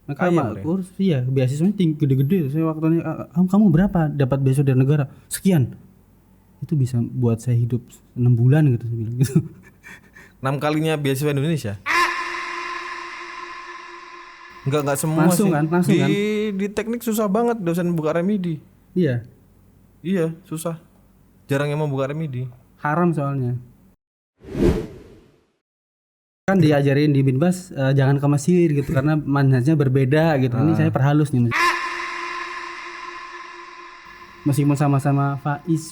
Mereka Kaya, kurus, iya beasiswanya tinggi gede-gede. Saya waktu kamu berapa dapat beasiswa dari negara? Sekian. Itu bisa buat saya hidup 6 bulan gitu, saya bilang gitu. 6 kalinya beasiswa Indonesia. Enggak semua Langsung sih. kan, langsung kan. Di teknik susah banget dosen buka remedi. Iya, Iya, susah. Jarang yang mau buka remedi. haram soalnya. Kan diajarin di Binbas jangan ke Mesir gitu karena manhajnya berbeda gitu. Ini saya perhalus nih. Meskipun sama-sama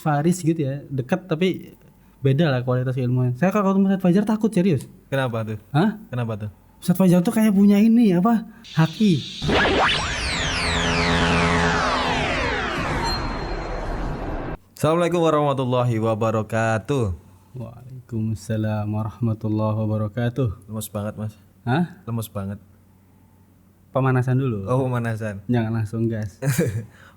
Faris gitu ya, dekat tapi beda lah kualitas ilmunya. Saya kalau ketemu Ustadz Fajar takut serius. Kenapa tuh? Hah? Kenapa tuh? Ustadz Fajar tuh kayak punya ini apa? Haki. Assalamualaikum warahmatullahi wabarakatuh. Waalaikumsalam warahmatullahi wabarakatuh. Lemes banget, Mas. Hah? Lemes banget. Pemanasan dulu. Oh, pemanasan. Jangan langsung gas.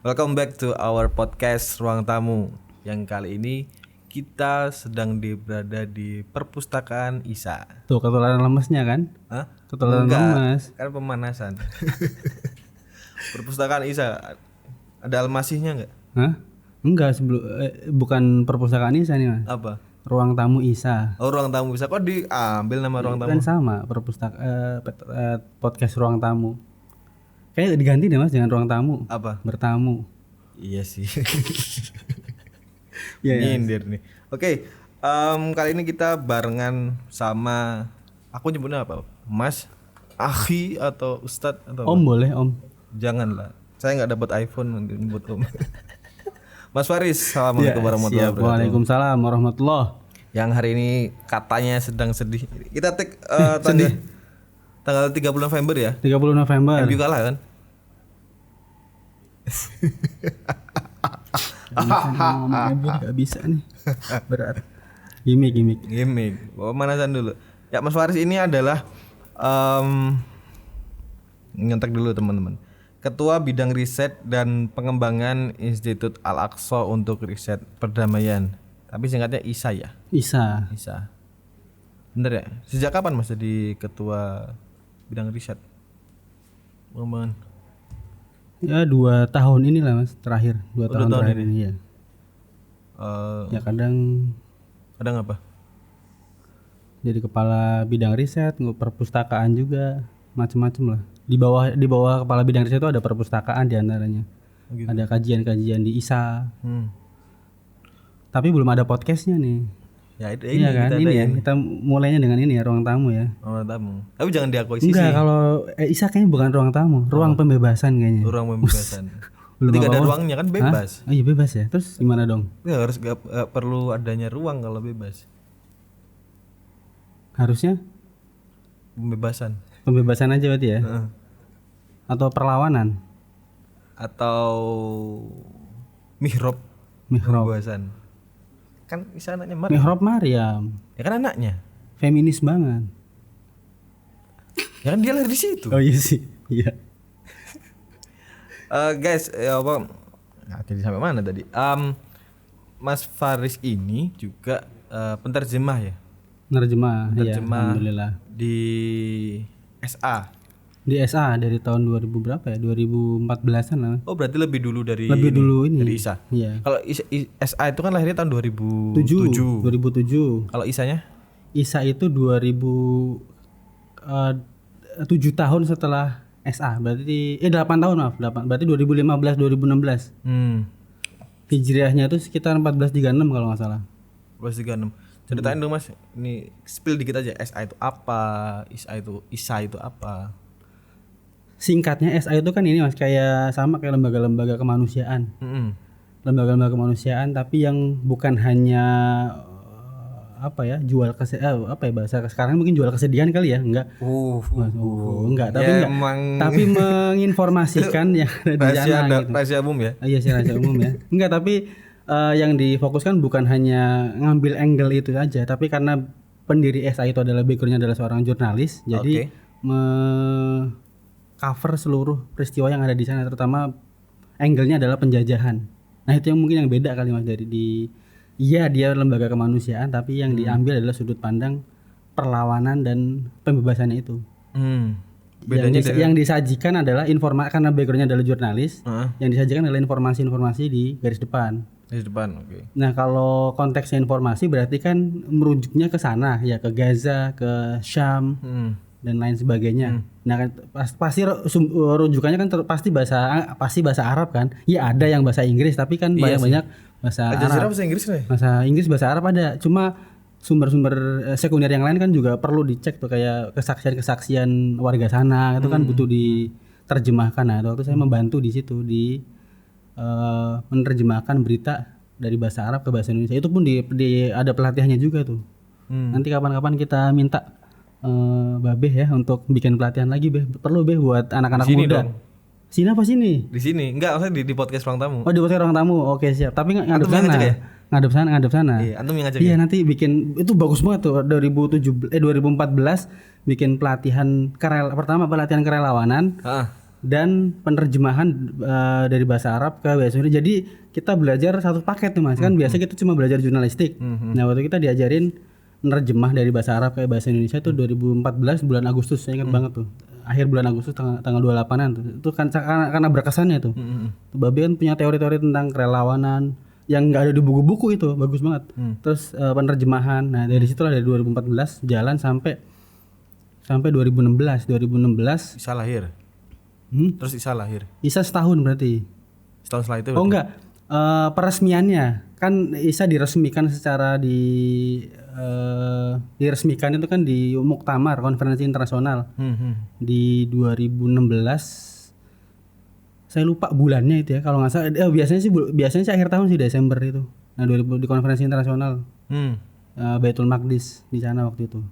Welcome back to our podcast Ruang Tamu. Yang kali ini kita sedang berada di perpustakaan ISA. Tuh ketularan lemesnya kan? Hah? Ketularan lemes. Kan pemanasan. Perpustakaan ISA. Ada almasihnya nggak? Hah? Enggak, bukan perpustakaan ISA nih Mas. Apa? Ruang tamu ISA. Oh, ruang tamu ISA. Kok diambil nama ruang tamu? Kan sama podcast ruang tamu. Kayaknya diganti deh Mas dengan ruang tamu. Apa? Bertamu. Iya sih. Iya, iya. Nyindir nih. Oke, kali ini kita barengan sama, aku nyebutnya apa? Mas, akhi atau ustadz atau Om apa? boleh Om. Janganlah. Saya nggak dapat iPhone nanti nyebut om. Mas Faris, assalamualaikum warahmatullahi Siap. wabarakatuh. Waalaikumsalam warahmatullahi. Yang hari ini katanya sedang sedih. Kita take tanggal 30 November ya. 30 November. MU kalah kan? Gak bisa nih. Berat. Gimik. Gimik. Pemanasan dulu. Ya Mas Faris ini adalah nyentak dulu teman-teman. Ketua Bidang Riset dan Pengembangan Institut Al-Aqsa untuk Riset Perdamaian. Tapi singkatnya ISA ya. ISA. Bener ya? Sejak kapan Mas jadi Ketua Bidang Riset Pengembangan? Ya 2 tahun inilah Mas terakhir. 2 tahun terakhir ini ya. Ya kadang apa? jadi kepala bidang riset, perpustakaan juga, macam-macam lah. Di bawah kepala bidang riset itu ada perpustakaan di antaranya. Gitu. Ada kajian-kajian di ISA. Tapi belum ada podcastnya nih. Ya itu Iya kan, ini ya. Kita mulainya dengan ini ya, ruang tamu ya. Ruang tamu. Tapi jangan diakuisisi. Enggak, kalau ISA kayaknya bukan ruang tamu, ruang pembebasan kayaknya. Ruang pembebasan. Belum Ketika ada apa-apa. ruangnya kan bebas. Oh iya bebas ya. Terus gimana dong? Ya, harus gak perlu adanya ruang kalau bebas. Harusnya Pembebasan. pembebasan aja berarti ya. Atau perlawanan. Atau mihrab. Mihrab. Pembebasan. Kan bisa anaknya Maryam. Mihrab Maryam. Ya kan anaknya. Feminis banget. Ya kan dia lahir di situ. Oh iya sih. Iya. Guys, apa? Nah, jadi sampai mana tadi? Mas Faris ini juga penterjemah ya. Nerjemah. Iya, Penterjemah alhamdulillah. di SA. Di SA dari tahun 2000 berapa ya? 2014-an lah. Oh, berarti lebih dulu dari Dulu ini. dari ISA. Iya. Kalau SA itu kan lahirnya tahun 2007. 2007. Kalau ISA-nya? ISA itu 7 tahun setelah SA. Berarti 8 tahun maaf, 8. Berarti 2015 2016. Hijriahnya itu sekitar 1436 kalau nggak salah. 1436. Ceritain dong Mas, ini spill dikit aja. SA itu apa? ISA itu apa? Singkatnya SA itu kan ini Mas, kayak sama kayak lembaga-lembaga kemanusiaan. Lembaga-lembaga kemanusiaan tapi yang bukan hanya apa ya bahasa sekarang mungkin jual kesedihan kali ya, enggak. Enggak, tapi ya, tapi menginformasikan yang ada di sana gitu. Rahasia umum ya. Iya sih, rahasia umum ya. Enggak, tapi yang difokuskan bukan hanya ngambil angle itu aja, tapi karena pendiri SA itu adalah backgroundnya adalah seorang jurnalis, jadi cover seluruh peristiwa yang ada di sana, terutama angle-nya adalah penjajahan. Nah itu yang mungkin yang beda kali Mas dari dia lembaga kemanusiaan, tapi yang diambil adalah sudut pandang perlawanan dan pembebasannya itu. Bedanya yang disajikan adalah karena backgroundnya adalah jurnalis, yang disajikan adalah informasi-informasi di garis depan. Garis depan, oke. Nah kalau konteksnya informasi berarti kan merujuknya ke sana ya, ke Gaza, ke Syam dan lain sebagainya. Nah kan pasti rujukannya kan pasti bahasa Arab kan. Ya ada yang bahasa Inggris tapi kan banyak bahasa Arab. Bahasa Inggris nih? Bahasa Inggris, bahasa Arab ada. Cuma sumber-sumber sekunder yang lain kan juga perlu dicek tuh, kayak kesaksian-kesaksian warga sana itu kan butuh diterjemahkan. Nah, waktu saya membantu di situ di menerjemahkan berita dari bahasa Arab ke bahasa Indonesia. Itu pun ada pelatihannya juga tuh. Nanti kapan-kapan kita minta Babeh ya untuk bikin pelatihan lagi, Beh. Perlu, Beh, buat anak-anak muda. Dong. Sini apa sini? Di sini. Enggak, maksudnya di podcast ruang tamu. Oh, di podcast ruang tamu. Oke, siap. Tapi ngadep sana. Ya? Ngadep sana. Iya, antum yang ngajak. Iya, nanti bikin itu bagus banget tuh. 2014 bikin pelatihan pertama pelatihan kerelawanan. Dan penerjemahan dari bahasa Arab ke bahasa Indonesia. Jadi kita belajar satu paket tuh, Mas. Kan biasa kita cuma belajar jurnalistik. Nah, waktu kita diajarin nerjemah dari bahasa Arab ke bahasa Indonesia itu 2014 bulan Agustus. Saya ingat banget tuh. Akhir bulan Agustus tanggal 28-an tuh. Itu kan karena berkesannya tuh. Babe kan punya teori-teori tentang kerelawanan yang enggak ada di buku-buku itu, bagus banget. Terus penerjemahan. Nah, dari situlah dari 2014 jalan sampai 2016. Isa lahir. Terus Isa lahir. Isa setahun berarti. Setahun setelah itu. Oh enggak. Peresmiannya kan Isa diresmikan secara diresmikan itu kan di Muktamar Konferensi Internasional di 2016. Saya lupa bulannya itu ya, kalau nggak salah. Biasanya sih akhir tahun sih, Desember itu. Nah 2000 di Konferensi Internasional Baitul Maqdis di sana waktu itu.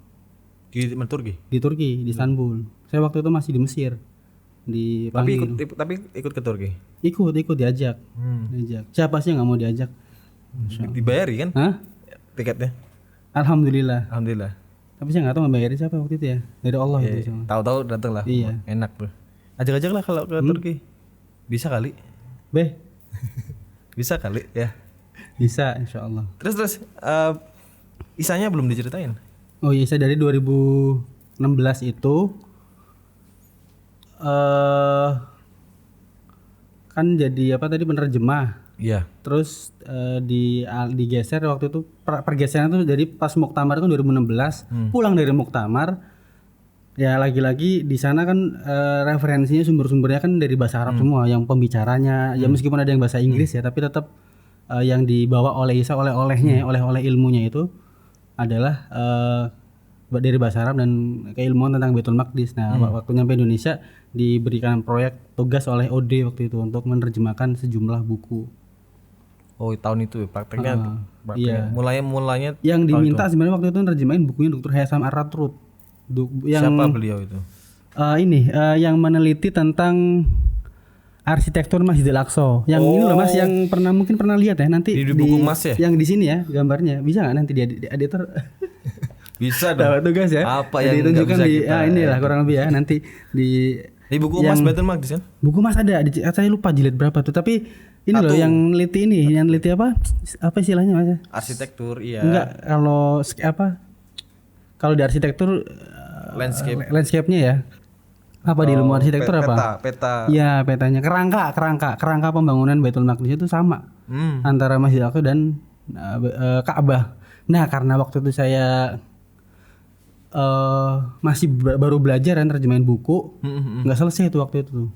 Di Turki? Di Turki, di Istanbul. Saya waktu itu masih di Mesir. Tapi ikut ke Turki? Ikut diajak. Siapa sih yang nggak mau diajak? Dibayari kan? Hah? Tiketnya? Alhamdulillah. Tapi saya nggak tahu membayari siapa waktu itu ya, dari Allah itu. Tahu-tahu datang lah. Iya. Enak tuh. Ajak lah kalau ke Turki. Bisa kali. Beh. Bisa kali ya. Bisa, insya Allah. Terus Isanya belum diceritain. Oh iya, Isa dari 2016 itu kan jadi apa tadi, penerjemah. Iya. Terus digeser waktu itu, pergeseran itu jadi pas Muktamar itu 2016. Pulang dari Muktamar ya, lagi-lagi di sana kan referensinya sumber-sumbernya kan dari bahasa Arab semua, yang pembicaranya ya meskipun ada yang bahasa Inggris ya, tapi tetap yang dibawa oleh Isa oleh-olehnya oleh ilmunya itu adalah dari bahasa Arab dan keilmuan tentang Baitul Maqdis. Nah, waktu nyampe Indonesia diberikan proyek tugas oleh OD waktu itu untuk menerjemahkan sejumlah buku. Oh, tahun itu prakteknya. Iya. Mulanya yang diminta sebenarnya waktu itu nerjemahin bukunya Dr. Haitham Ar-Ratrud. Siapa beliau itu? Yang meneliti tentang arsitektur Masjidil Aqsa. Yang ini loh Mas, yang mungkin pernah lihat ya, nanti di buku Mas ya? Yang di sini ya gambarnya. Bisa nggak nanti di editor? Bisa dong. Tugas ya. Apa yang ditunjukkan bisa di kita, inilah kurang lebih ya, nanti di buku Mas Baitul Maqdis kan? Buku Mas ada, saya lupa jilid berapa tuh, tapi ini loh yang neliti yang neliti apa istilahnya Mas? Arsitektur, iya. Enggak, kalau di arsitektur landscape-nya ya. Apa di ilmu arsitektur apa? Peta. Iya, petanya. Kerangka pembangunan Baitul Maqdis itu sama antara Masjid Al-Aqsa dan Ka'bah. Nah, karena waktu itu saya masih baru belajar dan terjemahin buku, nggak selesai itu waktu itu.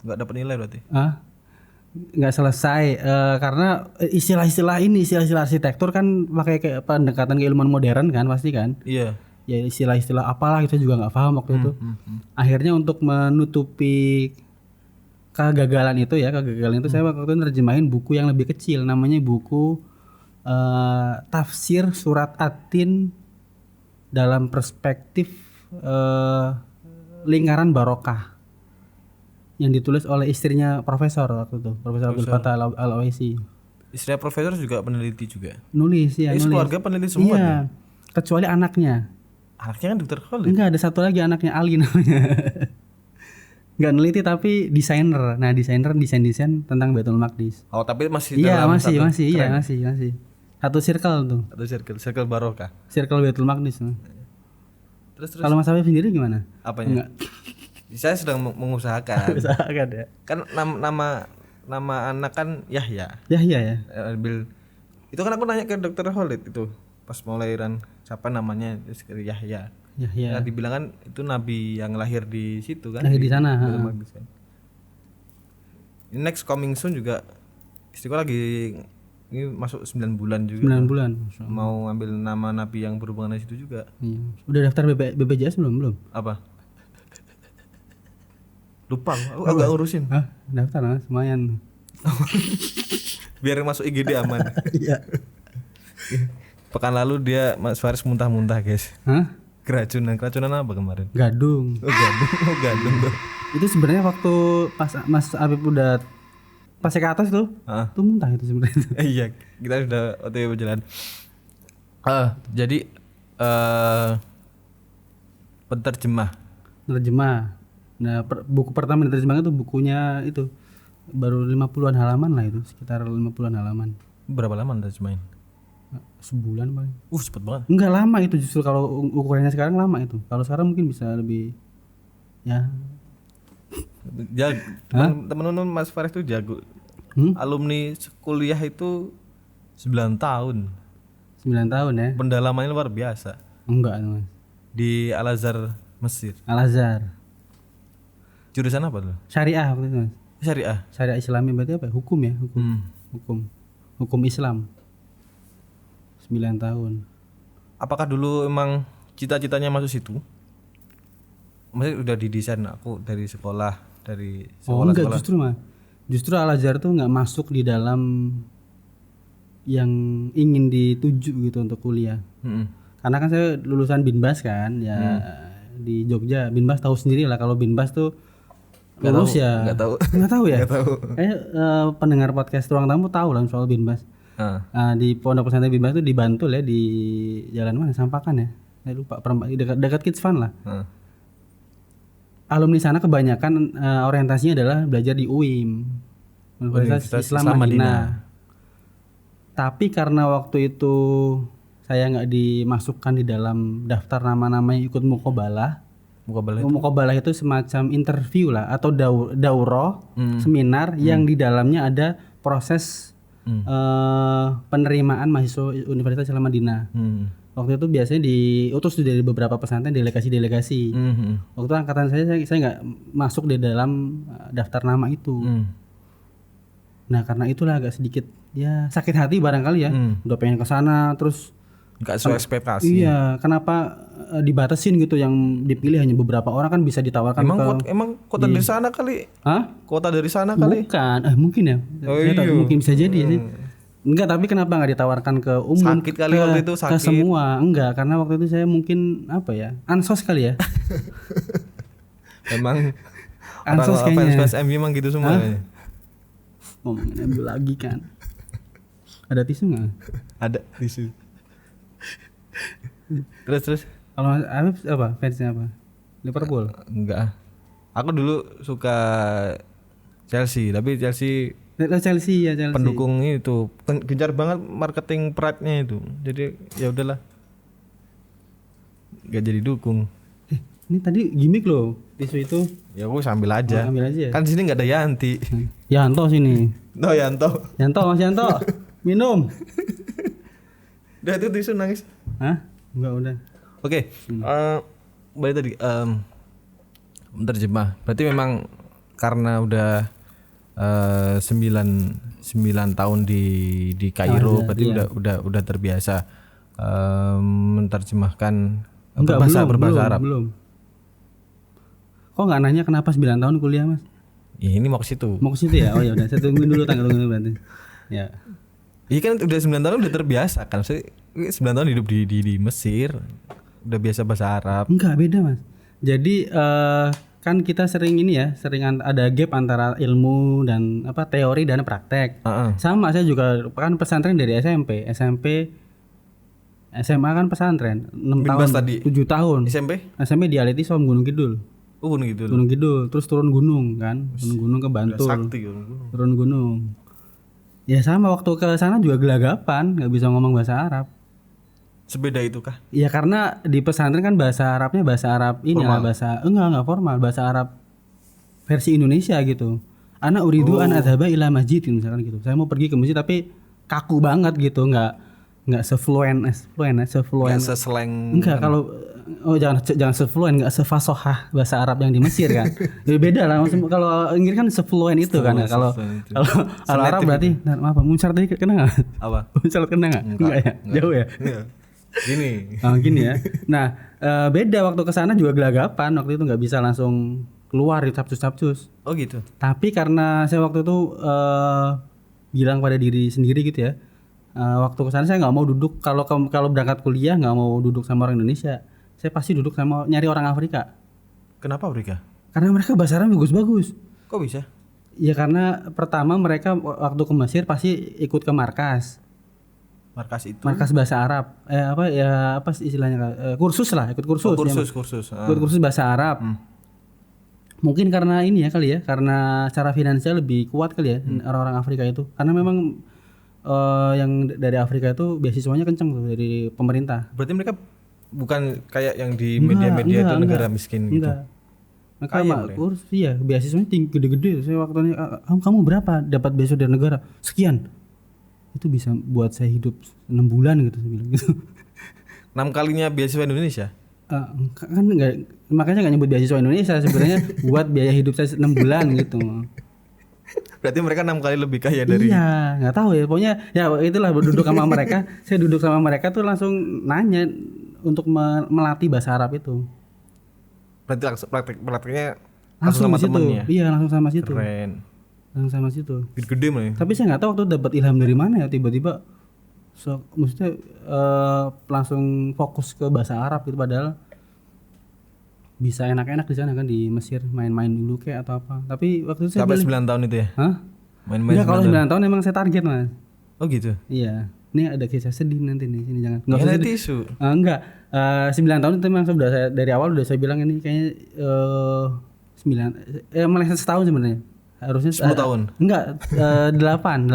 Nggak dapat nilai berarti? Nggak selesai karena istilah-istilah arsitektur kan pakai kayak pendekatan keilmuan modern kan pasti kan. Iya. Ya istilah-istilah apalah kita juga nggak paham waktu itu. Akhirnya untuk menutupi kegagalan itu saya waktu itu nerjemahin buku yang lebih kecil, namanya buku Tafsir Surat At-Tin dalam perspektif lingkaran barokah, yang ditulis oleh istrinya profesor waktu itu, Profesor Abdul Fattah Al-Owaisi. Istrinya profesor juga peneliti juga. Nulis. Keluarga peneliti semua. Iya. Kecuali anaknya. Anaknya kan dokter Khalid. Enggak, ada satu lagi anaknya Ali namanya. Enggak neliti tapi desainer. Nah, desain tentang Baitul Maqdis. Oh, tapi masih masih. Satu circle tuh. Circle barokah. Circle Baitul Maqdis. Terus Kalau Mas Afif sendiri gimana? apanya? Saya sedang mengusahakan. Usahakan ya. Kan nama anak kan Yahya. Yahya ya. Ambil itu kan aku nanya ke dokter Khalid itu pas mau lahiran siapa namanya Yahya. Yahya. Ya, dibilang kan itu nabi yang lahir di situ kan. Lahir di sana. Baitul Maqdis kan. Next coming soon juga istriku lagi ini masuk 9 bulan juga. 9 bulan. Mau ngambil nama nabi yang berhubungan dengan situ juga. Iya. Udah daftar BPJS belum? Apa? Lupa aku agak ngurusin. Hah? Daftar Mas, lumayan. Biar masuk IGD aman. Iya. Pekan lalu dia Mas Faris muntah-muntah, guys. Hah? Keracunan apa kemarin? Gadung. Oh gadung tuh. Itu sebenarnya waktu pas Mas Afif udah pas ke atas tuh, tuh muntah itu sebenarnya. Iya, kita sudah OTW berjalan. Jadi penerjemah. Nah, buku pertama yang diterjemahkan itu bukunya itu baru 50-an halaman lah itu, sekitar 50-an halaman. Berapa lama terjemahin? Sebulan paling. Cepet banget. Enggak lama itu, justru kalau ukurannya sekarang lama itu. Kalau sekarang mungkin bisa lebih ya. Temen-temen Mas Faris tuh jago. Alumni kuliah itu 9 tahun. 9 tahun ya. Pendalamannya luar biasa. Enggak, Mas. Di Al-Azhar Mesir. Al-Azhar. Jurusan apa tuh? Syariah waktu itu, Mas. Syariah. Syariah Islami berarti apa? Hukum ya, Hukum Islam. 9 tahun. Apakah dulu emang cita-citanya masuk situ? Maksudnya udah didesain aku dari sekolah Enggak, justru Al-Azhar tuh nggak masuk di dalam yang ingin dituju gitu untuk kuliah. Karena kan saya lulusan Binbas kan, ya di Jogja. Binbas tahu sendiri lah kalau Binbas tuh lulus ya. Nggak tahu ya. Nggak tahu. Pendengar podcast Ruang Tamu tahu lah soal Binbas. Di Pondok Pesantren Binbas tuh di Bantul ya, di jalan mana? Sampakan ya. Saya lupa, dekat Kids Fun lah. Alumni sana kebanyakan orientasinya adalah belajar di UIM, Universitas Islam Madinah. Tapi karena waktu itu saya nggak dimasukkan di dalam daftar nama-nama yang ikut muqabalah. Muqabalah itu semacam interview lah atau daurah, seminar yang di dalamnya ada proses penerimaan mahasiswa Universitas Islam Madinah. Waktu itu biasanya diutus dari beberapa pesantren, delegasi-delegasi. Waktu itu angkatan saya nggak masuk di dalam daftar nama itu. Nah karena itulah agak sedikit ya sakit hati barangkali ya. Udah pengen ke sana terus nggak sesuai ekspektasi. Iya, kenapa dibatasin gitu, yang dipilih hanya beberapa orang, kan bisa ditawarkan emang kota dari sana kali? Hah? Kota dari sana kali? Bukan, mungkin ya. Mungkin bisa jadi sih. Enggak, tapi kenapa nggak ditawarkan ke umum? Sakit kali waktu itu, sakit. Ke semua, enggak, karena waktu itu saya mungkin apa ya, ansos kali ya. Emang ansos kayaknya. fans MU emang gitu semua. Ngomongin MU lagi kan. Ada tisu nggak? Ada tisu. Terus. Kalau Afif apa? Fansnya apa? Liverpool? Enggak. Aku dulu suka Chelsea, tapi Chelsea ya. Pendukung itu gencar banget marketing pride-nya itu. Jadi ya udahlah. Gak jadi dukung. Ini tadi gimmick loh tisu itu. Ya aku sambil aja. Ambil aja. Kan sini nggak ada Yanti. Yanto sini. Yanto. Mas Yanto. Minum. Udah itu tisu nangis. Hah? Enggak, udah. Oke. Balik tadi menerjemah. Berarti memang karena udah 9 tahun di Kairo, berarti udah terbiasa menerjemahkan berbahasa Arab. Belum. Kok nggak nanya kenapa 9 tahun kuliah, Mas? Ya ini mau ke situ. Ya. Oh ya udah, saya tungguin dulu berarti. Ya. Iya kan udah 9 tahun udah terbiasa kan. Saya 9 tahun hidup di Mesir. Udah biasa bahasa Arab. Enggak, beda, Mas. Jadi kan kita sering ada gap antara ilmu dan teori dan praktek. Sama, saya juga kan pesantren dari SMP, SMA kan pesantren 6 tahun, tadi. 7 tahun. SMP di Aliti Som Gunung Kidul. Oh, Gunung Kidul. Gunung Kidul, terus turun gunung kan. Turun gunung ke Bantul. Sakti, turun gunung. Ya sama, waktu ke sana juga gelagapan, enggak bisa ngomong bahasa Arab. Sebeda itu kah? Ya karena di pesantren kan bahasa Arabnya bahasa Arab ini lah, bahasa enggak formal, bahasa Arab versi Indonesia gitu. Ana uridu an adhaba ila masjid misalkan gitu. Saya mau pergi ke masjid tapi kaku banget gitu, enggak sefluent. Enggak seseleng. Enggak kalau jangan sefluent, enggak sefasohah bahasa Arab yang di Mesir kan. Jadi beda lah kalau Inggris kan sefluent itu kan. Kalau Arab berarti maaf, Munsyarat tadi kena enggak? Apa? Munsyarat kena enggak? Enggak ya. Jauh ya. Gini. Gini ya. Nah, beda waktu ke sana juga gelagapan. Waktu itu nggak bisa langsung keluar di capcus. Oh gitu. Tapi karena saya waktu itu bilang pada diri sendiri gitu ya. Waktu ke sana saya nggak mau duduk kalau berangkat kuliah nggak mau duduk sama orang Indonesia. Saya pasti duduk sama nyari orang Afrika. Kenapa Afrika? Karena mereka bahasa Arab bagus-bagus. Kok bisa? Ya karena pertama mereka waktu ke Mesir pasti ikut ke markas. Markas bahasa Arab. Apa istilahnya? Kursus lah, ikut kursus. Kursus. Ikut kursus bahasa Arab. Mungkin karena ini ya kali ya, karena secara finansial lebih kuat kali ya orang-orang Afrika itu. Karena memang yang dari Afrika itu beasiswanya kenceng tuh dari pemerintah. Berarti mereka bukan kayak yang di media-media itu negara miskin gitu. Mereka kursus iya, beasiswanya gede-gede. Saya waktu kamu berapa dapat beasiswa dari negara? Sekian. Itu bisa buat saya hidup 6 bulan gitu saya bilang gitu. 6 kalinya beasiswa Indonesia? Kan enggak, makanya enggak nyebut beasiswa Indonesia sebenarnya buat biaya hidup saya 6 bulan gitu. Berarti mereka 6 kali lebih kaya dari. Iya, enggak tahu ya. Pokoknya ya itulah berduduk sama mereka. Saya duduk sama mereka tuh langsung nanya untuk melatih bahasa Arab itu. Berarti prakteknya langsung sama temennya. Iya, langsung sama situ. Keren. Langsung sama situ. Gede malah. Tapi saya nggak tahu waktu dapat ilham dari mana ya tiba-tiba. Maksudnya langsung fokus ke bahasa Arab gitu padahal bisa enak-enak di sana kan di Mesir main-main dulu kayak atau apa. Tapi waktu itu saya sampai 9 tahun itu ya? Hah? Main-main. Enggak, kalau 9 tahun emang saya target Mas. Oh gitu. Iya. Ini ada kisah sedih nanti nih sini jangan. Enggak usah tisu. Enggak. 9 tahun itu memang sudah saya dari awal udah saya bilang ini kayaknya 9 meleset setahun sebenarnya. Harusnya 10 tahun. Enggak, 8.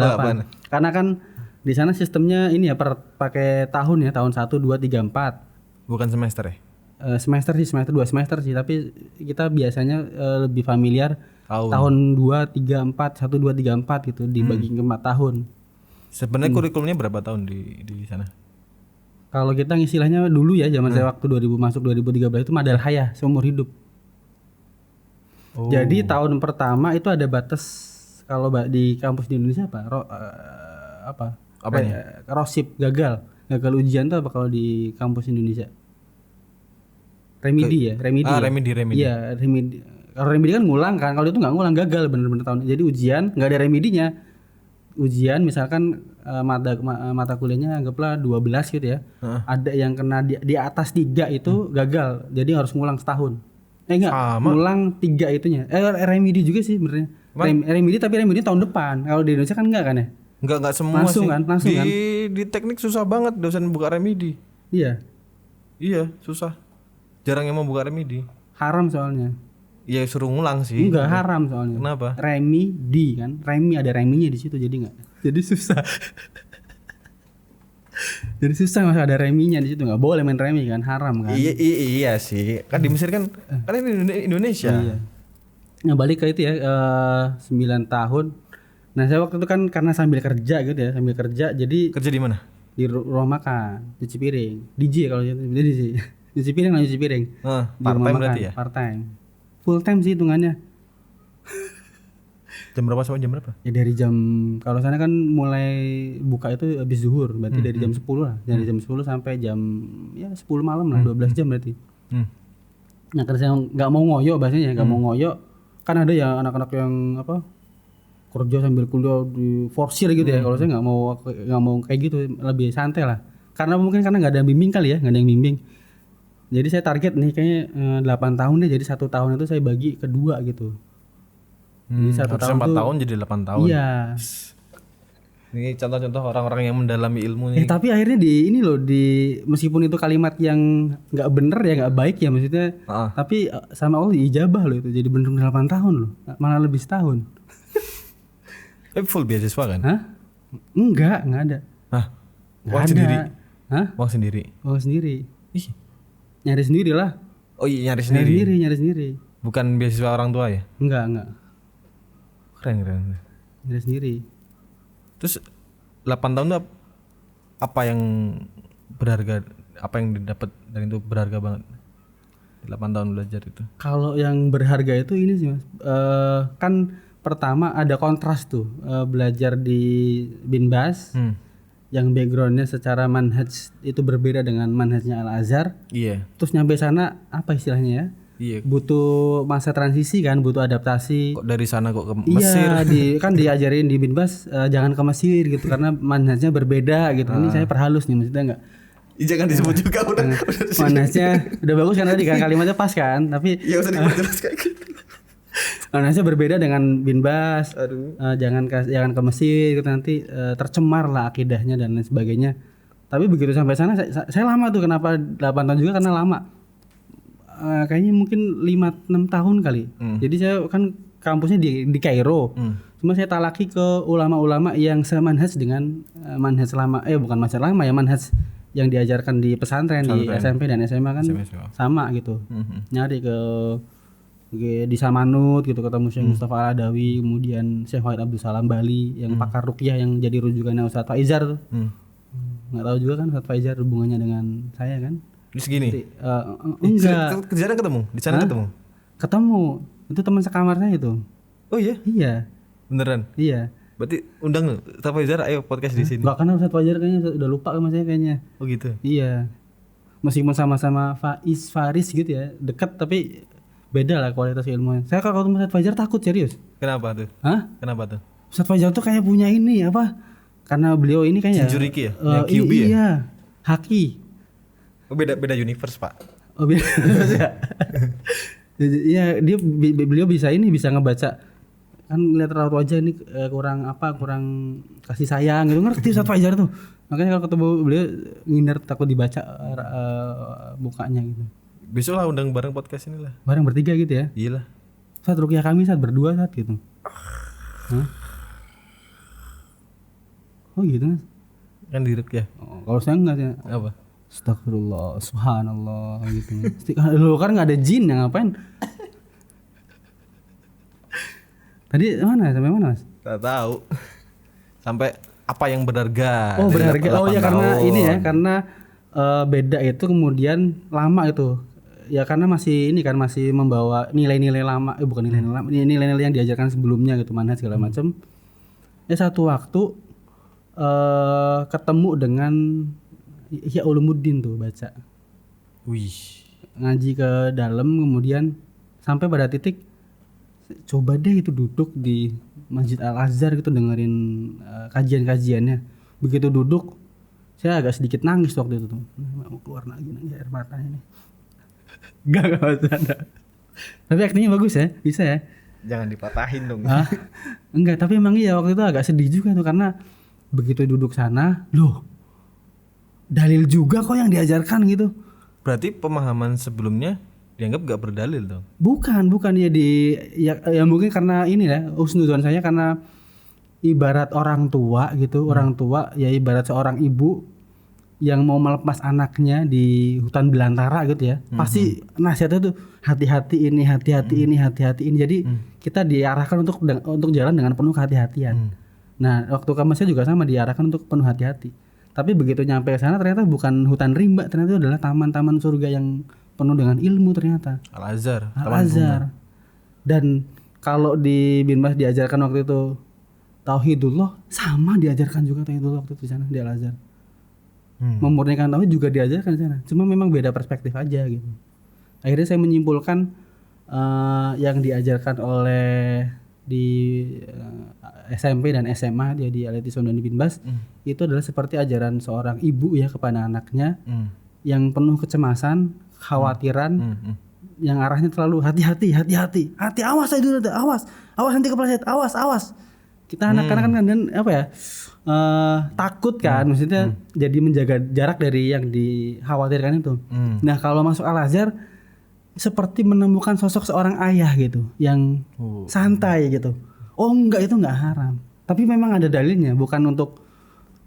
Karena kan di sana sistemnya ini ya pakai tahun ya, tahun 1 2 3 4. Bukan semester ya? Semester 2 semester sih, tapi kita biasanya lebih familiar tahun 2 3 4 1 2 3 4 gitu dibagi ke 4 tahun. Sebenarnya kurikulumnya berapa tahun di sana? Kalau kita istilahnya dulu ya zaman saya waktu 2000 masuk 2013 itu madal hayah seumur hidup. Jadi tahun pertama itu ada batas kalau di kampus di Indonesia apa? Apanya? Rosip gagal ujian tuh apa kalau di kampus Indonesia? Remedi. Remedi. Iya, remedi. Kalau remedi kan ngulang kan, kalau itu nggak ngulang gagal bener-bener tahun. Jadi ujian nggak ada remedinya. Ujian misalkan mata kuliahnya anggaplah 12 gitu ya. Ada yang kena di atas 3 itu gagal. Jadi harus ngulang setahun. Ngulang 3 itunya. Remedi juga sih sebenarnya. Remedi tapi remedi tahun depan. Kalau di Indonesia kan enggak kan ya? Enggak semua langsung sih. Kan? Di teknik susah banget dosen buka remedi. Iya. Iya, susah. Jarang yang mau buka remedi. Haram soalnya. Iya, suruh ngulang sih. Enggak haram soalnya. Kenapa? Remedi kan. Remi ada reminya di situ jadi enggak. Jadi susah. Jadi susah Mas ada reminya di situ, nggak boleh main remi kan, haram kan. Iya sih. Kan di Mesir kan ini Indonesia. Iya. Nah, balik ke itu ya 9 tahun. Nah, saya waktu itu kan karena sambil kerja gitu ya, jadi kerja di mana? Di rumah makan, cuci piring. DJ kalau jadi cuci piring lah cuci piring. Part time berarti ya? Part time. Full time sih hitungannya. Jam berapa sampai jam berapa? Ya dari jam kalau sana kan mulai buka itu habis zuhur, berarti dari jam 10 lah. Dari jam 10 sampai jam 10 malam lah, 12 jam berarti. Nah, karena saya enggak mau ngoyo bahasanya, enggak mau ngoyo. Kan ada ya anak-anak yang kerja sambil kuliah di forsir gitu ya. Kalau saya enggak mau kayak gitu, lebih santai lah. Karena mungkin enggak ada bimbing kali ya, enggak ada yang bimbing. Jadi saya target nih kayaknya 8 tahun deh, jadi 1 tahun itu saya bagi ke 2 gitu. Jadi 1 tahun 4 tahun jadi 8 tahun. Iya. Ini contoh-contoh orang-orang yang mendalami ilmu nih. Tapi akhirnya meskipun itu kalimat yang nggak bener ya, nggak baik ya maksudnya. Tapi sama Allah ijabah loh itu, jadi bener-bener 8 tahun loh, malah lebih setahun. Tapi full beasiswa kan? Hah? Enggak ada. Uang sendiri? Hah? Uang sendiri. Uang sendiri. Ih. Nyari sendiri lah. Oh iya nyari sendiri. Nyari sendiri. Bukan beasiswa orang tua ya? Enggak. Keren. Nyari sendiri. Terus 8 tahun tuh apa yang berharga, apa yang didapat dari itu berharga banget? 8 tahun belajar itu. Kalau yang berharga itu ini sih Mas. Kan pertama ada kontras tuh, belajar di Binbas. Yang backgroundnya secara manhaj itu berbeda dengan manhajnya Al-Azhar. Iya. Terus nyampe sana apa istilahnya ya? Iya. Butuh masa transisi kan, butuh adaptasi. Kok dari sana kok ke Mesir? Iya, kan diajarin di Binbas jangan ke Mesir gitu karena manhajnya berbeda gitu. Ini saya perhalus nih maksudnya enggak. Jangan disebut juga udah. Manhajnya udah bagus kan tadi kan kalimatnya pas kan, tapi ya usah diperjelas kayak gitu. manhajnya berbeda dengan Binbas. Jangan ke Mesir gitu nanti tercemar lah akidahnya dan lain sebagainya. Tapi begitu sampai sana saya lama tuh, kenapa 8 tahun juga karena lama. Kayaknya mungkin 5-6 tahun kali. Jadi saya kan kampusnya di Kairo. Cuma saya talaki ke ulama-ulama yang semanhaj dengan manhaj lama, bukan manhaj lama ya, manhaj yang diajarkan di pesantren di SMP dan SMA kan sama gitu. Nyari di Samanut gitu, ketemu Syekh Mustafa Al-Adawi, kemudian Syekh Wahid Abdul Salam Bali yang pakar ruqyah yang jadi rujukannya Ustadz Faizar tuh. Nggak tahu juga kan Ustadz Faizar hubungannya dengan saya kan. Di segini? Enggak. Di sana ketemu? Di sana ketemu? Ketemu. Itu teman sekamar saya itu. Oh iya? Iya. Beneran? Iya. Berarti undang Ustadz Faizar ayo podcast di sini. Gak kenal Ustadz Faizar kayaknya, udah lupa sama saya kayaknya. Oh gitu? Iya. Meskipun sama-sama Faris gitu ya, dekat tapi beda lah kualitas ilmunya. Saya kalau ketemu Ustadz Faizar takut serius. Kenapa tuh? Hah? Kenapa tuh? Ustadz Faizar tuh kayak punya ini apa? Karena beliau ini kayaknya Jinjuriki ya? Yang QB ya? Iya. Haki. Oh, beda universe, Pak. Oh beda. Iya, beliau bisa ngebaca kan, lihat raut wajah ini kurang kasih sayang gitu, ngerti Ustadz Faizar tuh. Makanya kalau ketemu beliau ngindar, takut dibaca mukanya gitu. Besok lah undang bareng podcast ini lah. Bareng bertiga gitu ya? Iya lah. Saat ruqyah kami saat berdua saat gitu. Hah? Oh gitu Mas? Kan di ruqyah. Kalau saya enggak ya. Apa? Astagfirullah, subhanallah gitu. Lu kan enggak ada jin yang ngapain? Tadi sampai mana Mas? Tak tahu. Sampai apa yang berharga? Oh berharga. Oh ya karena ini ya, karena beda itu kemudian lama itu. Ya karena masih membawa nilai-nilai lama, bukan nilai-nilai lama, nilai-nilai yang diajarkan sebelumnya gitu, manhaj segala macam. Ya satu waktu ketemu dengan Ihya Ulumuddin tuh baca. Wih. Ngaji ke dalam, kemudian sampai pada titik coba deh itu duduk di Masjid Al-Azhar gitu dengerin kajian-kajiannya. Begitu duduk saya agak sedikit nangis waktu itu tuh. Mau keluar lagi air mata ini. Enggak usah. Tapi aktingnya bagus ya, bisa ya. Jangan dipatahin dong. Enggak, tapi emang iya waktu itu agak sedih juga tuh karena begitu duduk sana, loh dalil juga kok yang diajarkan gitu. Berarti pemahaman sebelumnya dianggap gak berdalil dong? Bukan ya mungkin karena ini ya, husnuzon saya karena ibarat orang tua gitu, orang tua ya ibarat seorang ibu yang mau melepas anaknya di hutan belantara gitu ya. Pasti nasihatnya tuh hati-hati ini. Jadi kita diarahkan untuk jalan dengan penuh kehati-hatian. Nah, waktu saya juga sama diarahkan untuk penuh hati-hati. Tapi begitu nyampe ke sana ternyata bukan hutan rimba, ternyata itu adalah taman-taman surga yang penuh dengan ilmu ternyata. Al-Azhar. Dan kalau di Binbas diajarkan waktu itu tauhidullah, sama diajarkan juga tauhidullah waktu itu di sana di Al-Azhar. Memurnikan tauhid juga diajarkan di sana. Cuma memang beda perspektif aja gitu. Akhirnya saya menyimpulkan yang diajarkan oleh di SMP dan SMA dia di Al-Ittihad Sondani Binbas itu adalah seperti ajaran seorang ibu ya kepada anaknya yang penuh kecemasan, khawatiran, yang arahnya terlalu hati-hati, awas nanti kepleset, awas. Kita anak-anak kan apa ya? Takut kan, maksudnya jadi menjaga jarak dari yang dikhawatirkan itu. Nah kalau masuk Al-Azhar seperti menemukan sosok seorang ayah gitu yang santai gitu. Oh enggak, itu enggak haram, tapi memang ada dalilnya, bukan untuk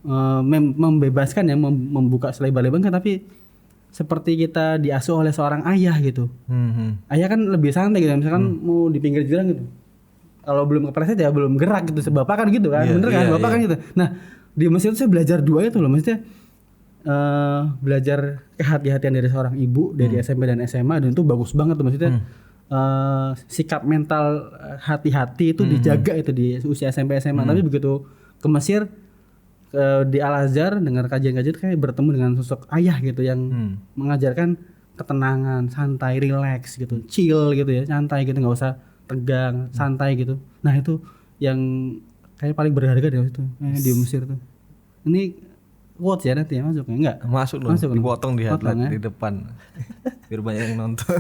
membebaskan ya, membuka selebar-lebarnya, tapi seperti kita diasuh oleh seorang ayah gitu. Ayah kan lebih santai gitu, misalkan mau di pinggir jalan gitu, kalau belum kepleset ya belum gerak gitu. Bapak kan gitu kan, bener kan? Bapak kan gitu. Nah di Mesir itu saya belajar dua itu loh, maksudnya belajar kehati-hatian dari seorang ibu dari SMP dan SMA, dan itu bagus banget tuh, maksudnya sikap mental hati-hati itu dijaga itu di usia SMP SMA. Tapi begitu ke Mesir, di Al-Azhar dengar kajian-kajian, kayak bertemu dengan sosok ayah gitu yang mengajarkan ketenangan, santai, relax gitu, chill gitu ya, santai gitu, nggak usah tegang, santai gitu. Nah itu yang kayak paling berharga deh itu di Mesir tuh. Ini quotes ya nanti ya, masuk ya? Enggak? Masuk dipotong di headline di depan biar banyak yang nonton.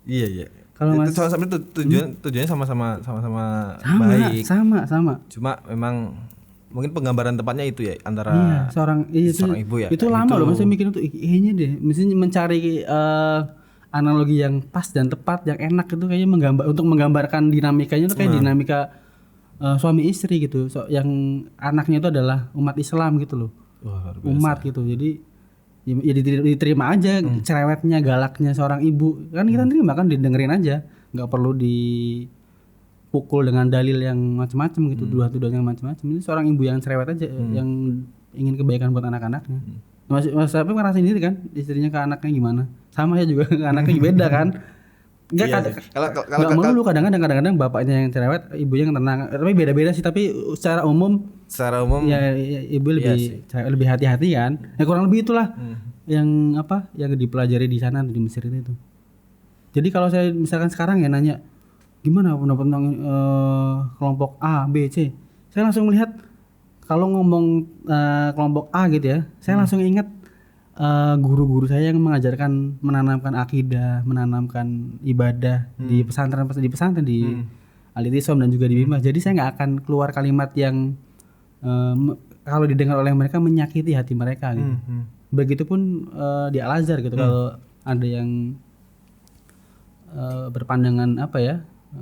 Iya. Kalau itu sama-sama tujuannya sama-sama baik. Sama. Cuma memang mungkin penggambaran tepatnya itu ya, antara seorang ibu ya. Itu lama loh, maksudnya mikir itu kayaknya deh, mesti mencari analogi yang pas dan tepat, yang enak itu kayaknya untuk menggambarkan dinamikanya itu kayak dinamika suami istri gitu. Yang anaknya itu adalah umat Islam gitu loh. Umat gitu. Jadi ya diterima aja cerewetnya, galaknya seorang ibu. Kan kita terima kan, didengerin aja. Enggak perlu dipukul dengan dalil yang macam-macam gitu, tuduhan yang macam-macam. Ini seorang ibu yang cerewet aja, yang ingin kebaikan buat anak-anaknya. Mas Apip ngerasa sendiri kan istrinya ke anaknya gimana? Sama ya juga ke anaknya beda kan? Enggak, kalau melulu, kadang-kadang bapaknya yang cerewet, ibunya yang tenang. Tapi beda-beda sih, tapi secara umum ya ibu lebih lebih hati-hati kan. Ya kurang lebih itulah yang dipelajari di sana di Mesir itu. Jadi kalau saya misalkan sekarang ya nanya gimana pendapat tentang kelompok A, B, C, saya langsung melihat kalau ngomong kelompok A gitu ya, saya langsung ingat guru-guru saya yang mengajarkan, menanamkan akidah, menanamkan ibadah di pesantren di Al-Ittisom dan juga di Bima. Jadi saya nggak akan keluar kalimat yang kalau didengar oleh mereka menyakiti hati mereka gitu. Begitupun di Al-Azhar gitu, kalau ada yang berpandangan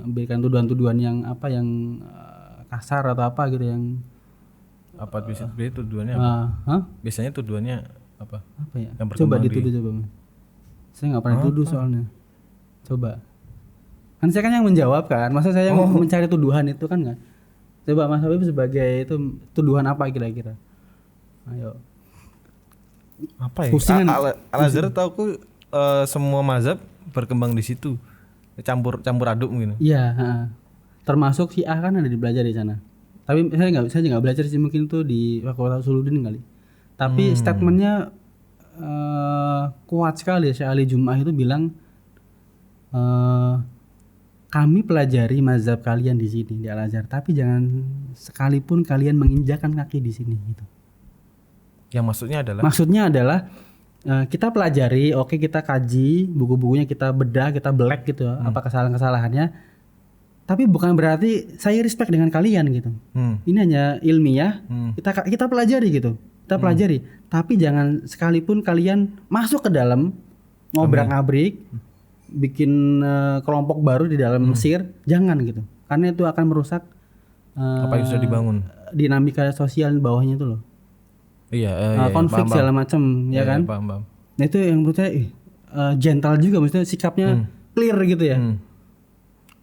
berikan tuduhan-tuduhan yang kasar atau apa gitu, yang biasanya tuduhannya apa? Biasanya tuduhannya apa ya? Coba dituduh coba. Saya nggak pernah tuduh soalnya. Coba. Kan saya kan yang menjawab kan. Masa saya mencari tuduhan itu kan nggak. Coba Mas Habib sebagai itu tuduhan apa kira-kira? Ayo. Apa ya? Al-Azhar tauku semua mazhab berkembang di situ. Campur aduk mungkin. Iya, termasuk Syiah kan ada belajar di sana. Tapi saya nggak belajar sih, mungkin itu di Fakultas Usuluddin kali. Tapi statementnya kuat sekali. Syekh Ali Jum'ah itu bilang, kami pelajari mazhab kalian di sini di Al-Azhar, tapi jangan sekalipun kalian menginjakan kaki di sini gitu. Yang maksudnya adalah kita pelajari, kita kaji buku-bukunya, kita bedah, kita belek gitu, apa kesalahan-kesalahannya. Tapi bukan berarti saya respect dengan kalian gitu. Ini hanya ilmiah, kita pelajari gitu. Kita pelajari, tapi jangan sekalipun kalian masuk ke dalam ngobrak-ngabrik, bikin kelompok baru di dalam Mesir, jangan gitu. Karena itu akan merusak apa yang sudah dibangun, dinamika sosial bawahnya itu loh. Konflik segala macam, ya kan? Paham. Nah itu yang menurut saya gentle juga, maksudnya sikapnya clear gitu ya.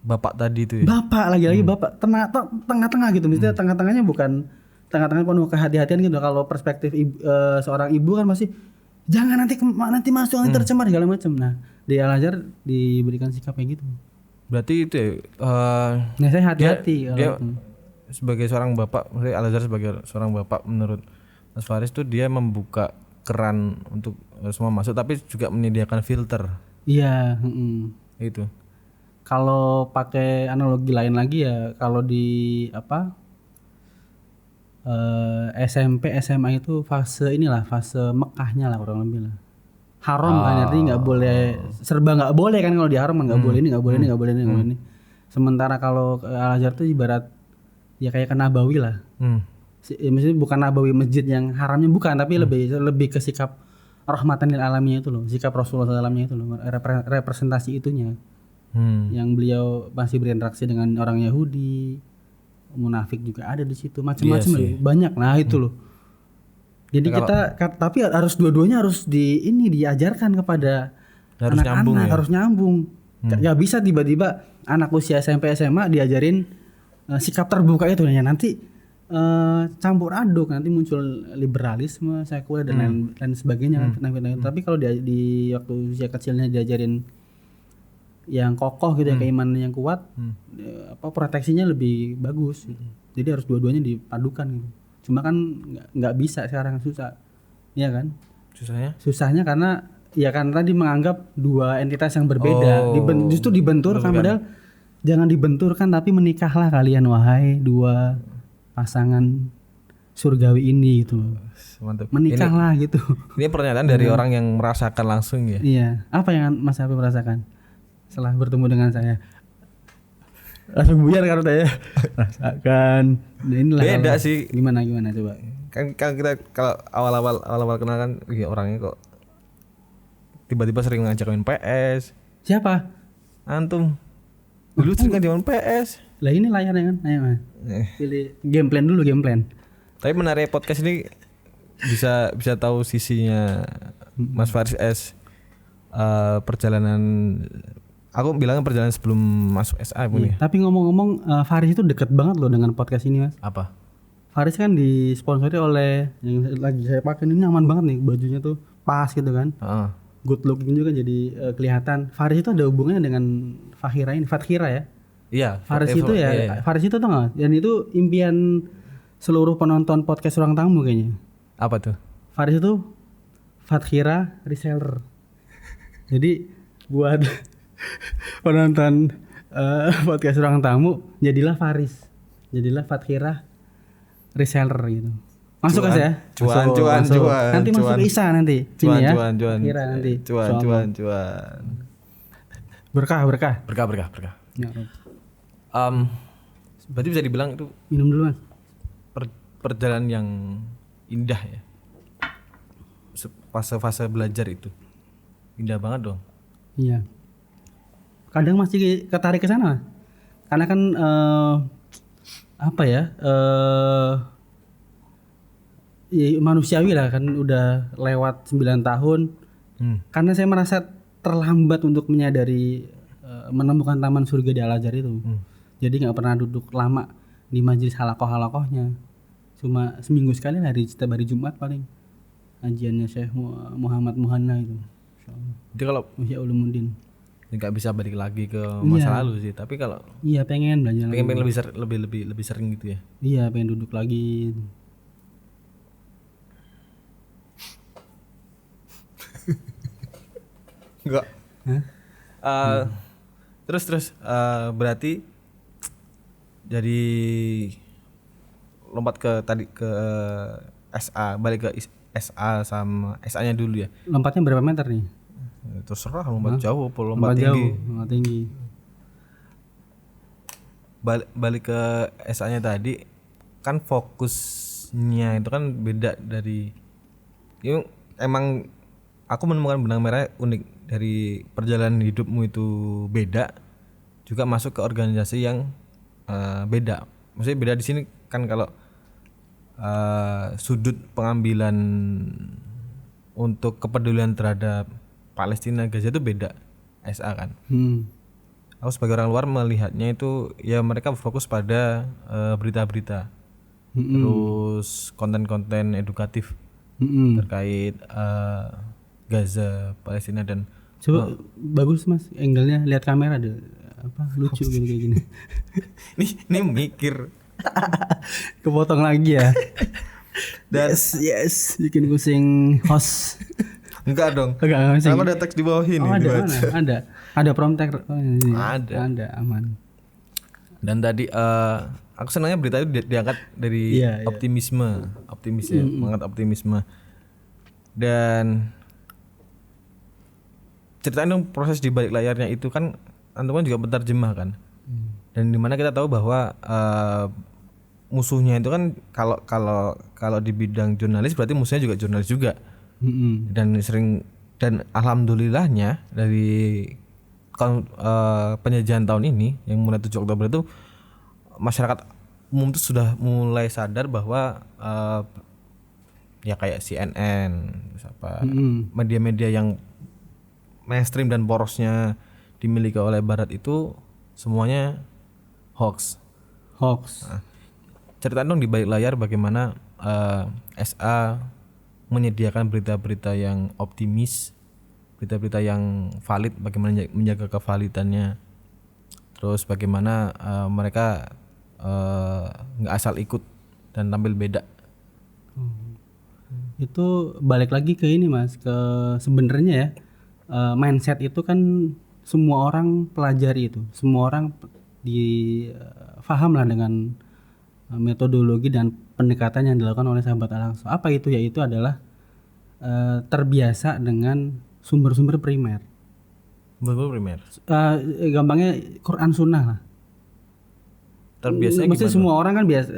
Bapak tadi itu ya? Bapak lagi-lagi bapak tengah-tengah gitu, maksudnya tengah-tengahnya bukan tengah-tengah penuh kehati-hatian gitu. Kalau perspektif seorang ibu kan masih jangan nanti masuk, nanti tercemar segala macam. Nah di Al-Azhar diberikan sikap kayak gitu. Berarti itu nah saya hati-hati dia sebagai seorang bapak, maksudnya Al-Azhar sebagai seorang bapak, menurut Mas Faris tuh dia membuka keran untuk semua masuk, tapi juga menyediakan filter. Iya. Itu. Kalau pakai analogi lain lagi ya, kalau di SMP SMA itu fase Mekahnya lah kurang lebih lah. Haram kan, artinya nggak boleh, serba nggak boleh kan. Kalau di haram kan nggak boleh ini, nggak boleh ini, nggak boleh ini, nggak boleh ini. Sementara kalau Al-Azhar itu ibarat ya kayak ke Nabawi lah. Maksudnya bukan Nabawi masjid yang haramnya, bukan, tapi lebih ke sikap rahmatan lil alamnya itu loh, sikap Rasulullah SAW-nya itu loh, representasi itunya. Yang beliau masih berinteraksi dengan orang Yahudi, munafik juga ada di situ, macam-macam banyak. Nah itu loh, Jadi tapi harus dua-duanya harus diajarkan kepada harus anak-anak, nyambung ya? harus nyambung. Gak bisa tiba-tiba anak usia SMP SMA diajarin sikap terbuka itu ya, nanti campur aduk, nanti muncul liberalisme, sekuler dan lain sebagainya kan. Tapi kalau di waktu usia kecilnya diajarin yang kokoh gitu ya, keimanan yang kuat, proteksinya lebih bagus gitu. Jadi harus dua-duanya dipadukan gitu. Cuma kan nggak bisa sekarang, susah, ya kan? Susahnya karena tadi menganggap dua entitas yang berbeda, justru dibenturkan. Padahal jangan dibenturkan, tapi menikahlah kalian wahai dua pasangan surgawi ini gitu. Mantap. Menikahlah gitu. Ini pernyataan dari orang yang merasakan langsung ya. Iya. Apa yang Mas Hafiz merasakan setelah bertemu dengan saya? Langsung buyar kan saya. Rasakan. Inilah beda sih. Gimana coba? Kan kita kalau awal-awal kenal kan orangnya kok tiba-tiba sering ngajak main PS. Siapa? Antum. Dulu sering ngajak main PS. Lah ini layarnya kan. Ayo Mas. Pilih game plan dulu, game plan. Tapi menarik podcast ini bisa tahu sisinya Mas Faris S. Perjalanan, aku bilangnya perjalanan sebelum masuk SA pun ya. Tapi ngomong-ngomong, Faris itu deket banget loh dengan podcast ini Mas. Apa? Faris kan disponsori oleh yang lagi saya pakai ini, nyaman banget nih, bajunya tuh pas gitu kan. Good looking juga, jadi kelihatan. Faris itu ada hubungannya dengan Fathira ya. Iya. Faris itu ya. Iya. Faris itu tau nggak? Dan itu impian seluruh penonton podcast Ruang Tamu kayaknya. Apa tuh? Faris itu Fathira reseller. Jadi buat penonton podcast Ruang Tamu, jadilah Faris, jadilah Fathira reseller gitu. Masuk aja ya. Cuan. Nanti masuk Isa nanti. Cuan. Fathira nanti. Cuan. Berkah. Ya. Berarti bisa dibilang itu minum dulu Mas. Perjalanan yang indah ya. Fase-fase belajar itu indah banget dong. Iya. Kadang masih ketarik ke sana, karena kan manusiawi lah kan, udah lewat 9 tahun. Karena saya merasa terlambat untuk menyadari menemukan taman surga di Al-Azhar itu. Jadi nggak pernah duduk lama di majelis halakoh-halakohnya. Cuma seminggu sekali lah, setiap hari Jumat paling kajiannya Syekh Muhammad Muhanna itu. Jadi kalau Muhya Ulumuddin nggak bisa balik lagi ke masa lalu sih, tapi kalau pengen belajar pengen lebih sering gitu ya. Iya, pengen duduk lagi. Enggak. Terus berarti jadi lompat ke SA, balik ke SA sama SA-nya dulu ya. Lompatnya berapa meter nih? Terserah, lompat jauh apa lompat tinggi. Lompat tinggi. Balik ke SA-nya tadi kan fokusnya itu kan beda dari itu. Emang aku menemukan benang merah unik dari perjalanan hidupmu itu beda, juga masuk ke organisasi yang beda. Maksudnya beda di sini kan kalau sudut pengambilan untuk kepedulian terhadap Palestina Gaza itu beda SA kan. Aku sebagai orang luar melihatnya itu ya mereka fokus pada berita-berita, terus konten-konten edukatif terkait Gaza, Palestina dan coba bagus Mas angle-nya, lihat kamera ada lucu gitu kayak gini. Ini mikir kepotong lagi ya. Dan yes, bikin pusing host. Enggak dong. Enggak. Sama ada teks di bawah ini. Ada prompt tag. Ada aman. Dan tadi aku senangnya berita itu diangkat dari optimisme, mengangkat optimisme. Dan ceritain dong proses di balik layarnya itu kan, antum kan juga penerjemah kan. Dan dimana kita tahu bahwa musuhnya itu kan kalau di bidang jurnalis berarti musuhnya juga jurnalis juga. Dan alhamdulillahnya dari penyajian tahun ini yang mulai 7 Oktober itu masyarakat umum itu sudah mulai sadar bahwa ya kayak CNN, terus apa media-media yang mainstream dan porosnya dimiliki oleh Barat itu semuanya hoax. Nah, cerita dong di balik layar bagaimana SA menyediakan berita-berita yang optimis, berita-berita yang valid, bagaimana menjaga kevalidannya, terus bagaimana mereka nggak asal ikut dan tampil beda. Itu balik lagi ke ini Mas, ke sebenarnya ya mindset itu kan semua orang pelajari itu, semua orang faham lah dengan metodologi dan pendekatan yang dilakukan oleh sahabat Al-Aqsa. Apa itu? Yaitu adalah terbiasa dengan sumber-sumber primer. Sumber primer. Gampangnya Quran Sunnah lah. Terbiasa mesti semua orang kan biasa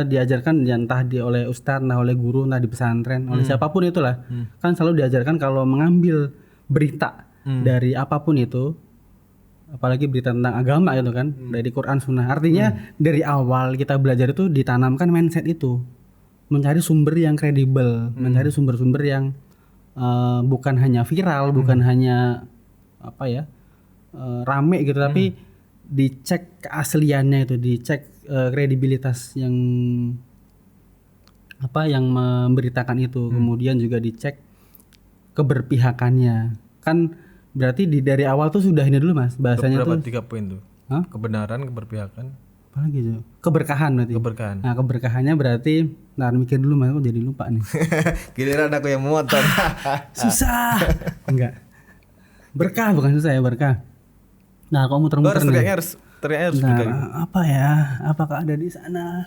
diajarkan entah oleh ustadz, entah oleh guru, entah di pesantren, oleh siapapun itulah. Kan selalu diajarkan kalau mengambil berita dari apapun itu, apalagi berita tentang agama gitu kan, dari Quran Sunnah. Artinya dari awal kita belajar itu ditanamkan mindset itu, mencari sumber yang kredibel, mencari sumber-sumber yang bukan hanya viral, bukan hanya rame gitu, tapi dicek keasliannya itu, dicek kredibilitas yang memberitakan itu, kemudian juga dicek keberpihakannya. Kan berarti dari awal tuh sudah ini dulu Mas, bahasanya tuh 3 poin tuh. Kebenaran, keberpihakan, apalagi tuh? Keberkahan berarti. Keberkahan. Nah, keberkahannya berarti mikir dulu Mas, aku jadi lupa nih. Giliran aku yang memotong. Susah. Enggak. Berkah bukan susah ya, berkah. Nah, kamu muter-muter nih. Teriaknya harus apa ya? Apakah ada di sana?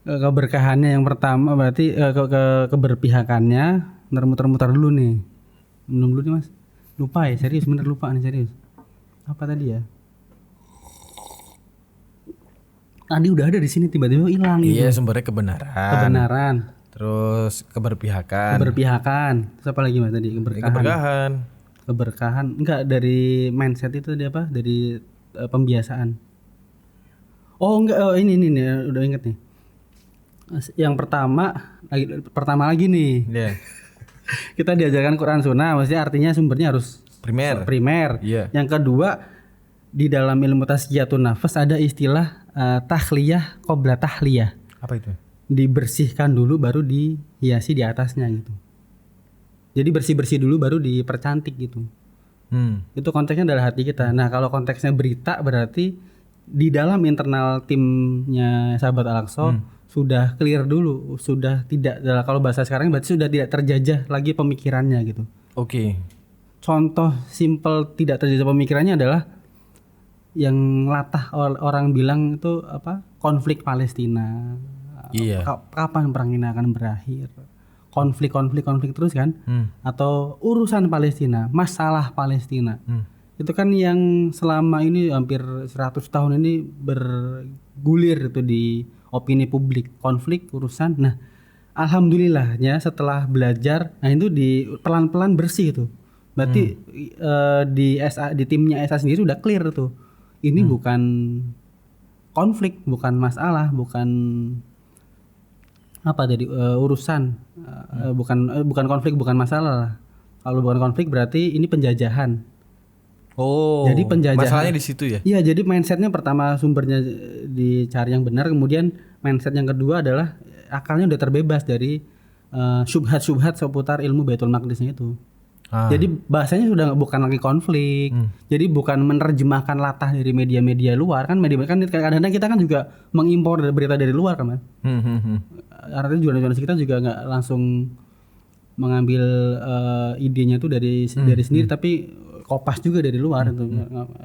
Keberkahannya yang pertama berarti keberpihakannya. Muter-muter dulu nih. Minum dulu nih Mas. Lupa ya, serius bener lupa nih, serius. Apa tadi ya? Tadi udah ada di sini tiba-tiba hilang. Iya, sumbernya kebenaran. Terus keberpihakan. Terus apa lagi Mas tadi? Keberkahan enggak, dari mindset itu dia apa? Dari pembiasaan. Ini udah inget nih. Yang pertama lagi nih. Yeah. Kita diajarkan Quran Sunnah, maksudnya artinya sumbernya harus primer. Yeah. Yang kedua, di dalam ilmu tazkiyatun nafas ada istilah tahliyah qabla tahliyah. Apa itu? Dibersihkan dulu baru dihiasi di atasnya gitu. Jadi bersih-bersih dulu baru dipercantik gitu. Itu konteksnya adalah hati kita. Nah, kalau konteksnya berita berarti di dalam internal timnya sahabat Al-Aqsa sudah clear dulu, sudah tidak, kalau bahasa sekarang berarti sudah tidak terjajah lagi pemikirannya gitu. Oke. Contoh simple tidak terjajah pemikirannya adalah yang latah orang bilang itu konflik Palestina. Iya. Kapan perang ini akan berakhir? Konflik terus kan, atau urusan Palestina, masalah Palestina, itu kan yang selama ini hampir 100 tahun ini bergulir itu di opini publik, konflik urusan. Nah, alhamdulillahnya setelah belajar, nah itu pelan-pelan bersih itu. Berarti di timnya SA sendiri udah clear tuh, ini bukan konflik, bukan masalah, bukan urusan, bukan konflik, bukan masalah. Kalau bukan konflik berarti ini penjajahan. Jadi penjajahan. Masalahnya di situ ya? Iya, jadi mindsetnya pertama sumbernya dicari yang benar, kemudian mindset yang kedua adalah akalnya udah terbebas dari syubhat-syubhat seputar ilmu Baitul Maqdisnya itu. Jadi bahasanya sudah bukan lagi konflik. Jadi bukan menerjemahkan latah dari media-media luar kan, kadang-kadang kita kan juga mengimpor berita dari luar kan, Mas. Artinya jurnalis kita juga nggak langsung mengambil idenya itu dari sendiri, tapi kopas juga dari luar itu,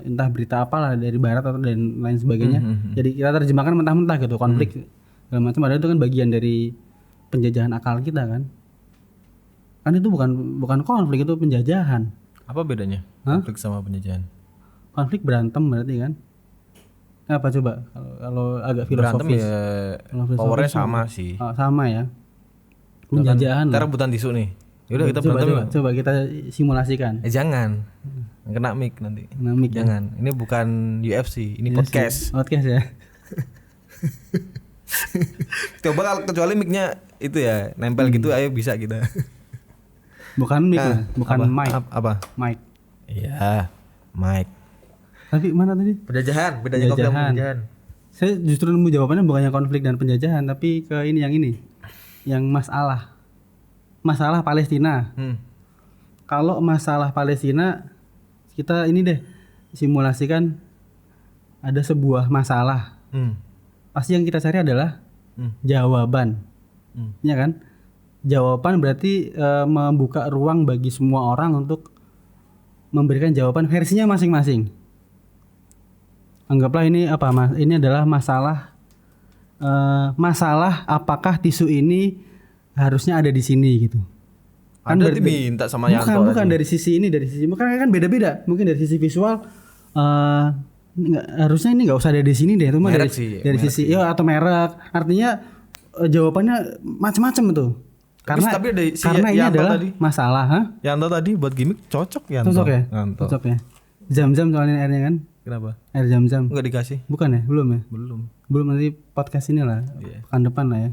entah berita apalah dari barat atau dan lain sebagainya. Jadi kita terjemahkan mentah-mentah gitu, konflik segala macam, ada itu kan bagian dari penjajahan akal kita kan. Kan itu bukan konflik, itu penjajahan. Apa bedanya konflik sama penjajahan? Konflik berantem berarti kan. Apa coba kalau agak filosofis? Berantem ya powernya sama sih. Sama ya. Penjajahan. Kita rebutan tisu nih. Yaudah kita berantem. Coba kita simulasikan. Jangan. Kena mic nanti. Jangan. Ini bukan UFC, ini podcast. Podcast ya. Coba kalau kecuali mic-nya itu ya nempel gitu, ayo bisa kita. Bukan mic, bukan mic. Apa? Mic. Iya, mic. Tapi mana tadi? Penjajahan, bedanya konflik sama penjajahan. Saya justru nemu jawabannya bukannya konflik dan penjajahan, tapi ke ini. Yang masalah Palestina. Kalau masalah Palestina, kita ini deh simulasikan ada sebuah masalah. Pasti yang kita cari adalah jawaban. Ya kan? Jawaban berarti membuka ruang bagi semua orang untuk memberikan jawaban versinya masing-masing. Anggaplah ini apa mas? Ini adalah masalah apakah tisu ini harusnya ada di sini gitu. Kan berarti minta sama Yanto. Bukan dari sisi ini, dari sisi kan beda-beda. Mungkin dari sisi visual harusnya ini nggak usah ada di sini deh. Itu mah dari sisi ya atau merek. Artinya jawabannya macam-macam itu. Karena ini adalah tadi, masalah. Yanto tadi buat gimmick cocok Yanto. Cocok ya. Zam-zam soalnya airnya kan. Kenapa? Air zam-zam. Enggak dikasih. Bukan ya? Belum ya? Belum nanti podcast ini lah. Pekan depan lah ya.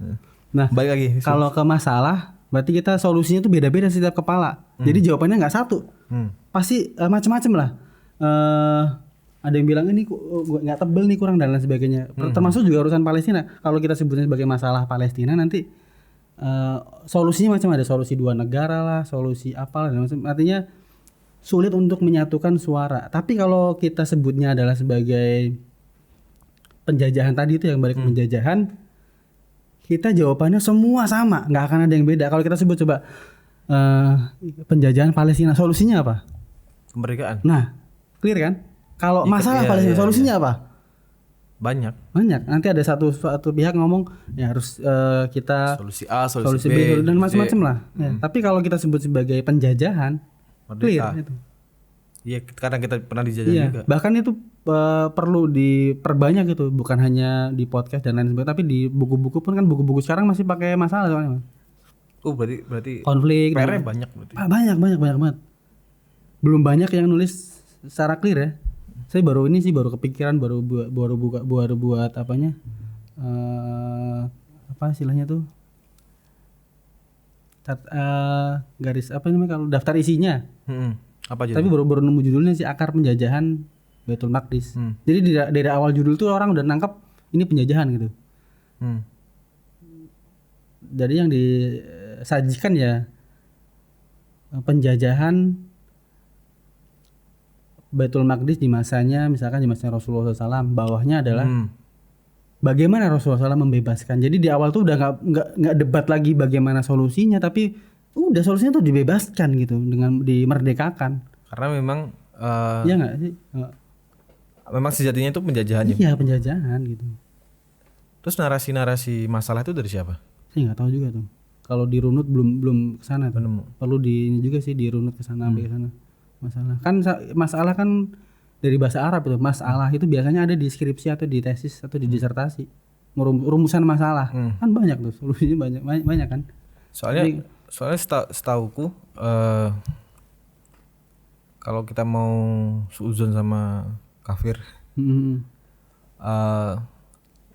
Nah, balik lagi. Kalau ke masalah, berarti kita solusinya tuh beda-beda setiap kepala. Jadi jawabannya nggak satu. Pasti macam-macam lah. Ada yang bilang ini nggak tebel nih, kurang dan lain sebagainya. Termasuk juga urusan Palestina. Kalau kita sebutnya sebagai masalah Palestina, nanti solusinya macam ada solusi dua negara lah, solusi apa lah. Artinya sulit untuk menyatukan suara. Tapi kalau kita sebutnya adalah sebagai penjajahan tadi itu yang balik ke penjajahan, kita jawabannya semua sama, nggak akan ada yang beda. Kalau kita sebut coba penjajahan Palestina, solusinya apa? Kemerdekaan. Nah, clear kan? Kalau masalah Palestina, solusinya apa? Banyak. Nanti ada satu pihak ngomong ya harus kita solusi A, solusi B dan macam-macam lah. Ya, tapi kalau kita sebut sebagai penjajahan, clear itu. Iya, karena kita pernah dijajah juga. Bahkan itu perlu diperbanyak gitu, bukan hanya di podcast dan lain sebagainya, tapi di buku-buku pun kan buku-buku sekarang masih pakai masalah soalnya. Berarti konflik. PR-nya banyak berarti. Banyak banget. Belum banyak yang nulis secara clear ya. Saya baru kepikiran baru buat apanya? Apa istilahnya tuh? Garis apa namanya kalau daftar isinya. Apa aja? Tapi baru nemu judulnya sih, akar penjajahan Baitul Maqdis. Jadi dari awal judul tuh orang udah nangkep ini penjajahan gitu. Jadi yang disajikan ya penjajahan Baitul Maqdis di masanya, misalkan di masanya Rasulullah SAW. Bawahnya adalah bagaimana Rasulullah SAW membebaskan. Jadi di awal tuh udah nggak debat lagi bagaimana solusinya, tapi udah solusinya tuh dibebaskan gitu dengan dimerdekakan. Karena memang iya nggak sih? Memang sejatinya itu penjajahan. Iya, penjajahan gitu. Terus narasi masalah itu dari siapa? Saya nggak tahu juga tuh. Kalau dirunut belum kesana tuh. Perlu ini juga sih dirunut kesana sampai kesana. Masalah kan dari bahasa Arab itu. Masalah itu biasanya ada di skripsi atau di tesis atau di disertasi. Rumusan masalah. Kan banyak tuh, solusinya banyak kan. Soalnya setauku kalau kita mau suuzon sama kafir,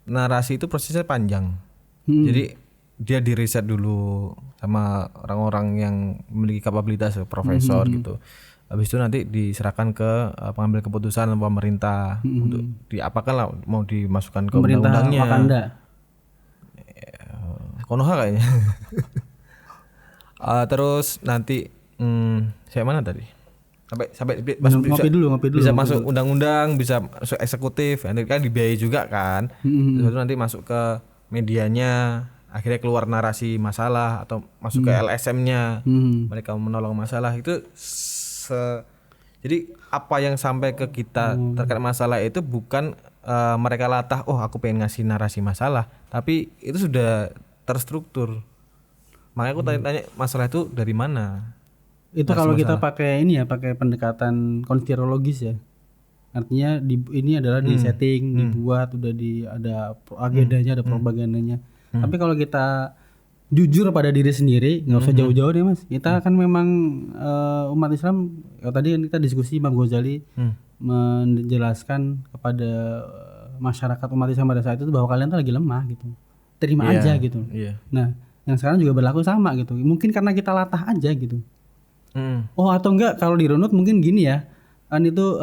narasi itu prosesnya panjang. Jadi dia diriset dulu sama orang-orang yang memiliki kapabilitas, profesor gitu. Habis itu nanti diserahkan ke pengambil keputusan pemerintah untuk diapakan lah, mau dimasukkan ke undang-undangnya. Wakanda. Konoha kayaknya. Terus nanti saya mana tadi? Sampai ngopi dulu. Bisa masuk undang-undang, bisa masuk eksekutif, nanti kan dibiayai juga kan. Terus nanti masuk ke medianya, akhirnya keluar narasi masalah atau masuk ke LSM-nya. Mereka menolong masalah itu. Jadi apa yang sampai ke kita terkait masalah itu bukan mereka latah, oh aku pengen ngasih narasi masalah, tapi itu sudah terstruktur. Makanya aku tanya masalah itu dari mana? Itu kalau kita pakai pakai pendekatan konspirologis ya. Artinya ini adalah di setting, dibuat, udah ada agendanya, ada propagandanya. Tapi kalau kita jujur pada diri sendiri, nggak usah jauh-jauh deh mas. Kita kan memang umat Islam. Tadi kita diskusi Imam Ghazali menjelaskan kepada masyarakat umat Islam pada saat itu bahwa kalian tuh lagi lemah gitu. terima aja gitu. Iya. Nah, yang sekarang juga berlaku sama gitu. Mungkin karena kita latah aja gitu. Oh atau enggak kalau dirunut mungkin gini ya. Kan itu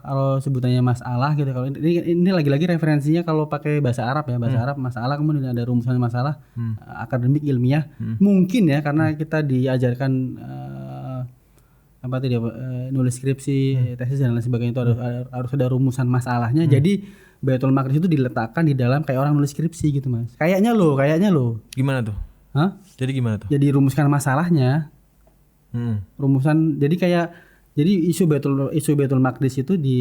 kalau sebutannya masalah gitu. Kalau ini lagi-lagi referensinya kalau pakai bahasa Arab ya, bahasa Arab masalah, kemudian ada rumusan masalah akademik ilmiah. Mungkin ya karena kita diajarkan apa tadi nulis skripsi, tesis dan lain sebagainya itu harus ada rumusan masalahnya. Jadi Baitul Maqdis itu diletakkan di dalam kayak orang nulis skripsi gitu, Mas. Kayaknya loh. Gimana tuh? Hah? Jadi gimana tuh? Jadi rumuskan masalahnya. Rumusan jadi isu Baitul Maqdis itu di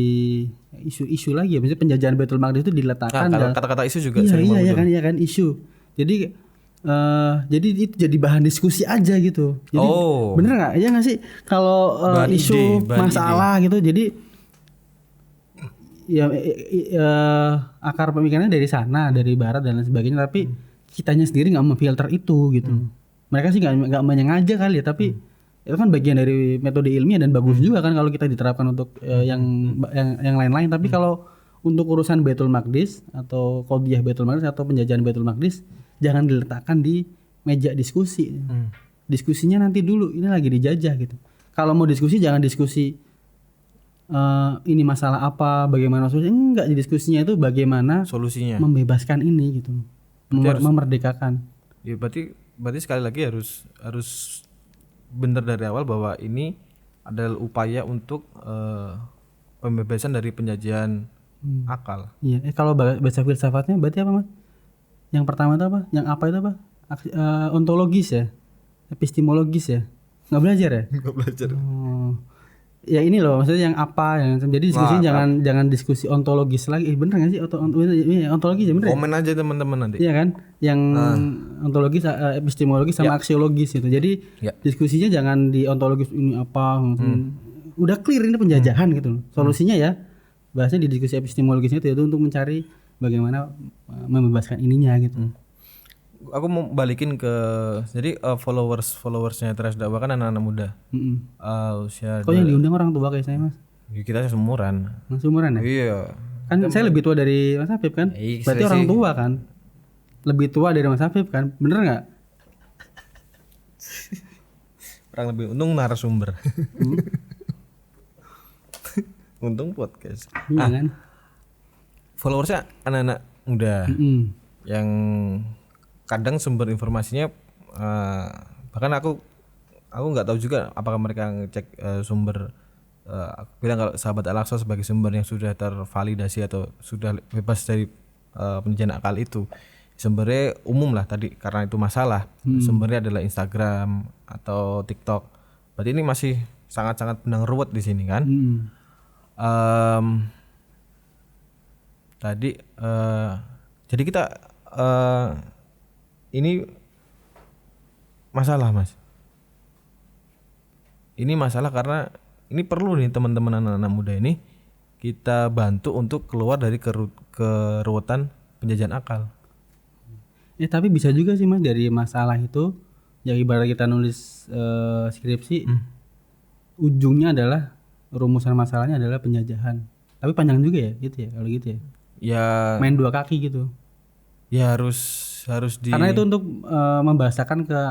isu lagi ya, maksudnya penjajahan Baitul Maqdis itu diletakkan kata-kata isu juga sering muncul. Iya kan isu. Jadi itu jadi bahan diskusi aja gitu. Jadi bener nggak? Ya nggak sih kalau isu masalah gitu. Jadi ya akar pemikirannya dari sana, dari barat dan lain sebagainya. Tapi kitanya sendiri nggak memfilter itu gitu. Mereka sih nggak menyengaja kali ya. Tapi itu kan bagian dari metode ilmiah dan bagus juga kan kalau kita diterapkan untuk yang lain-lain. Tapi kalau untuk urusan Baitul Maqdis atau qadhiyah Baitul Maqdis atau penjajahan Baitul Maqdis jangan diletakkan di meja diskusi. Diskusinya nanti dulu, ini lagi dijajah gitu. Kalau mau diskusi jangan diskusi ini masalah apa, bagaimana solusinya. Enggak, diskusinya itu bagaimana solusinya membebaskan ini gitu. Memerdekakan. Ya berarti sekali lagi harus benar dari awal bahwa ini adalah upaya untuk pembebasan dari penjajahan akal. Iya, kalau baca filsafatnya berarti apa, Mas? Yang pertama itu apa? Yang apa itu apa? Ontologis ya? Epistemologis ya? Nggak belajar ya? Nggak belajar. Ya ini loh, maksudnya yang apa yang jadi diskusinya jangan diskusi ontologis lagi. Bener nggak sih? Ontologis ya bener. Komen aja teman-teman nanti. Iya kan? Yang ontologis, epistemologis sama aksiologis gitu. Jadi diskusinya jangan di ontologis ini apa. Udah clear ini penjajahan gitu. Solusinya ya bahasanya di diskusi epistemologisnya itu untuk mencari bagaimana membebaskan ininya gitu. Aku mau balikin ke jadi followersnya Teras Dakwah kan anak-anak muda. Usia. Kok yang diundang orang tua kayak saya, Mas? Ya, kita seumuran. Seumuran ya? Iya. Kan saya lebih tua dari Mas Afif kan? Berarti orang tua kan? Lebih tua dari Mas Afif kan? Bener nggak? Orang lebih untung narasumber. Untung podcast. Iya kan? Followersnya anak-anak muda yang kadang sumber informasinya bahkan aku nggak tahu juga apakah mereka ngecek sumber aku bilang kalau sahabat Al-Aqsa sebagai sumber yang sudah tervalidasi atau sudah bebas dari penjajahan akal itu sumbernya umum lah tadi karena itu masalah sumbernya adalah Instagram atau TikTok. Berarti ini masih sangat-sangat benang ruwet di sini kan. Tadi jadi kita ini masalah, Mas. Ini masalah karena ini perlu nih teman-teman anak-anak muda ini kita bantu untuk keluar dari keruwetan penjajahan akal. Tapi bisa juga sih, Mas, dari masalah itu yang ibarat kita nulis skripsi ujungnya adalah rumusan masalahnya adalah penjajahan. Tapi panjang juga ya gitu ya kalau gitu ya. Ya main dua kaki gitu. Ya harus karena itu untuk membahasakan ke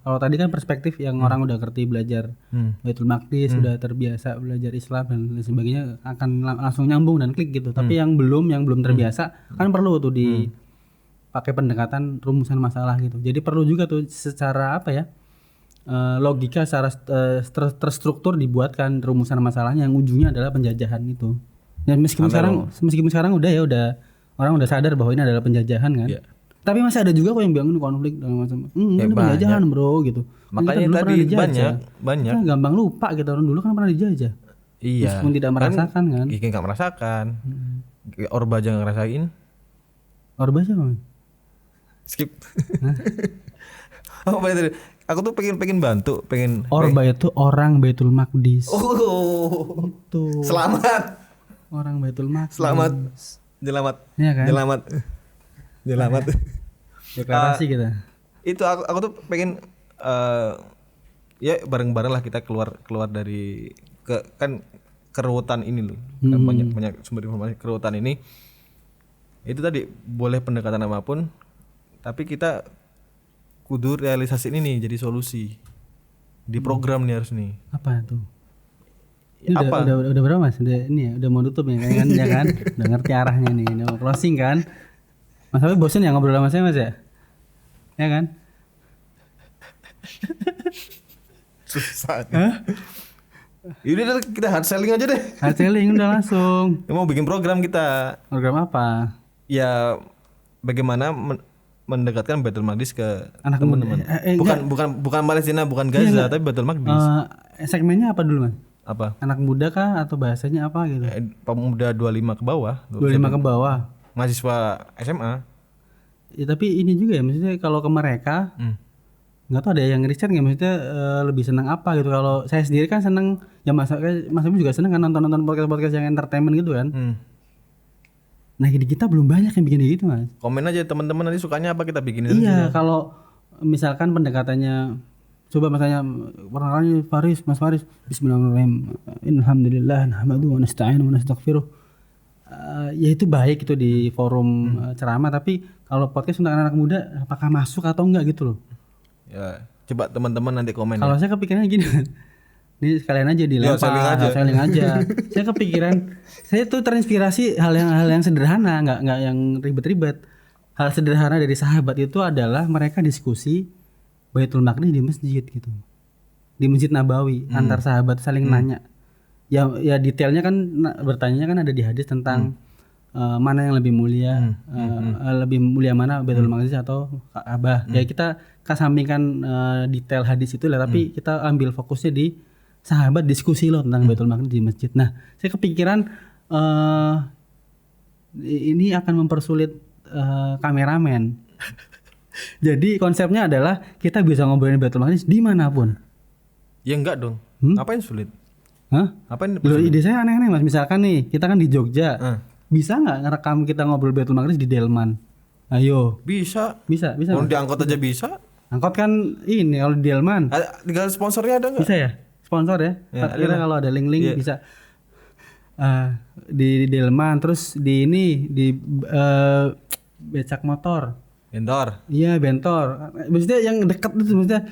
kalau tadi kan perspektif yang orang udah ngerti belajar Baitul Maqdis sudah terbiasa belajar Islam dan lain sebagainya akan langsung nyambung dan klik gitu. Tapi yang belum terbiasa kan perlu tuh pakai pendekatan rumusan masalah gitu. Jadi perlu juga tuh secara apa ya logika secara terstruktur dibuatkan rumusan masalahnya yang ujungnya adalah penjajahan itu. Dan meskipun sekarang udah orang udah sadar bahwa ini adalah penjajahan kan. Yeah. Tapi masih ada juga kok yang bilang ini konflik dan macam ini penjajahan bro gitu. Makanya tadi banyak. Kita gampang lupa gitu, orang dulu kan pernah dijajah. Iya. Meskipun tidak merasakan kan. Iya nggak merasakan. Orba aja ngerasain. Orba siapa? Skip. Apa itu? Aku tuh pengen bantu, Orba itu orang Baitul Maqdis. Itu. Selamat. Orang Baitul Maqdis. Selamat. Iya kan? Selamat. Deklarasi kita. Itu aku tuh pengen ya bareng-bareng lah kita keluar dari keruwetan ini loh. Kan banyak sumber informasi keruwetan ini. Itu tadi boleh pendekatan apapun Tapi kita kudu realisasi ini nih jadi solusi. Di program nih harus nih. Apa tuh? Ini Apa? udah berapa Mas? Udah mau tutup nih kan ya kan? Udah ngerti arahnya nih. Udah mau closing kan? Mas tapi bosen ya ngobrol sama saya Mas ya? Ya kan? Susah. Ini kita hard selling aja deh. Hard selling udah langsung. Mau bikin program kita. Program apa? Ya bagaimana mendekatkan Baitul Maqdis ke Anak teman-teman. Bukan Palestina, bukan Gaza, tapi Baitul Maqdis. Segmennya apa dulu Mas? Apa? Anak muda kah atau bahasanya apa gitu? Pemuda 25 ke bawah. 25 ke bawah. Mahasiswa SMA. Ya tapi ini juga ya maksudnya kalau ke mereka nggak tahu ada yang riset nggak maksudnya lebih senang apa gitu. Kalau saya sendiri kan seneng ya Mas Abi juga seneng kan nonton podcast yang entertainment gitu kan. Nah di kita belum banyak yang bikin gitu Mas. Komen aja teman-teman nanti sukanya apa kita bikinin. Iya kalau misalkan pendekatannya coba misalnya perkenalkan Mas Faris Bismillahirrahmanirrahim Alhamdulillah nahmaduhu wa nasta'inu wa nastaghfiruh. Ya itu baik itu di forum ceramah, tapi kalau podcast untuk anak muda apakah masuk atau enggak gitu loh. Ya coba teman-teman nanti komen. Kalau saya kepikirannya gini kan. Ini sekalian aja dilempar, saling aja. Saya kepikiran, saya tuh terinspirasi hal yang sederhana, nggak yang ribet-ribet. Hal sederhana dari sahabat itu adalah mereka diskusi Baitul Maqdis di masjid gitu, di Masjid Nabawi antar sahabat saling nanya. Ya detailnya kan bertanya kan ada di hadis tentang mana yang lebih mulia, lebih mulia mana Baitul Maqdis atau Ka'bah. Ya kita kesampingkan detail hadis itu lah, tapi kita ambil fokusnya di sahabat diskusi loh tentang Baitul Maqdis di masjid. Nah, saya kepikiran ini akan mempersulit kameramen. Jadi konsepnya adalah kita bisa ngobrolin Baitul Maqdis dimanapun. Ya enggak dong. Ngapain sulit? Hah? Ngapain? Loh, ide saya aneh-aneh Mas. Misalkan nih kita kan di Jogja, bisa nggak ngerekam kita ngobrol Baitul Maqdis di Delman? Ayo. Bisa. Mas? Kalau diangkut aja bisa. Angkot kan ini kalau di Delman. Tinggal sponsornya ada nggak? Bisa ya? Sponsor ya? Kira kalau ada link-link bisa. Di Delman, terus di ini di becak motor. Bentor. Iya bentor. Maksudnya yang dekat itu maksudnya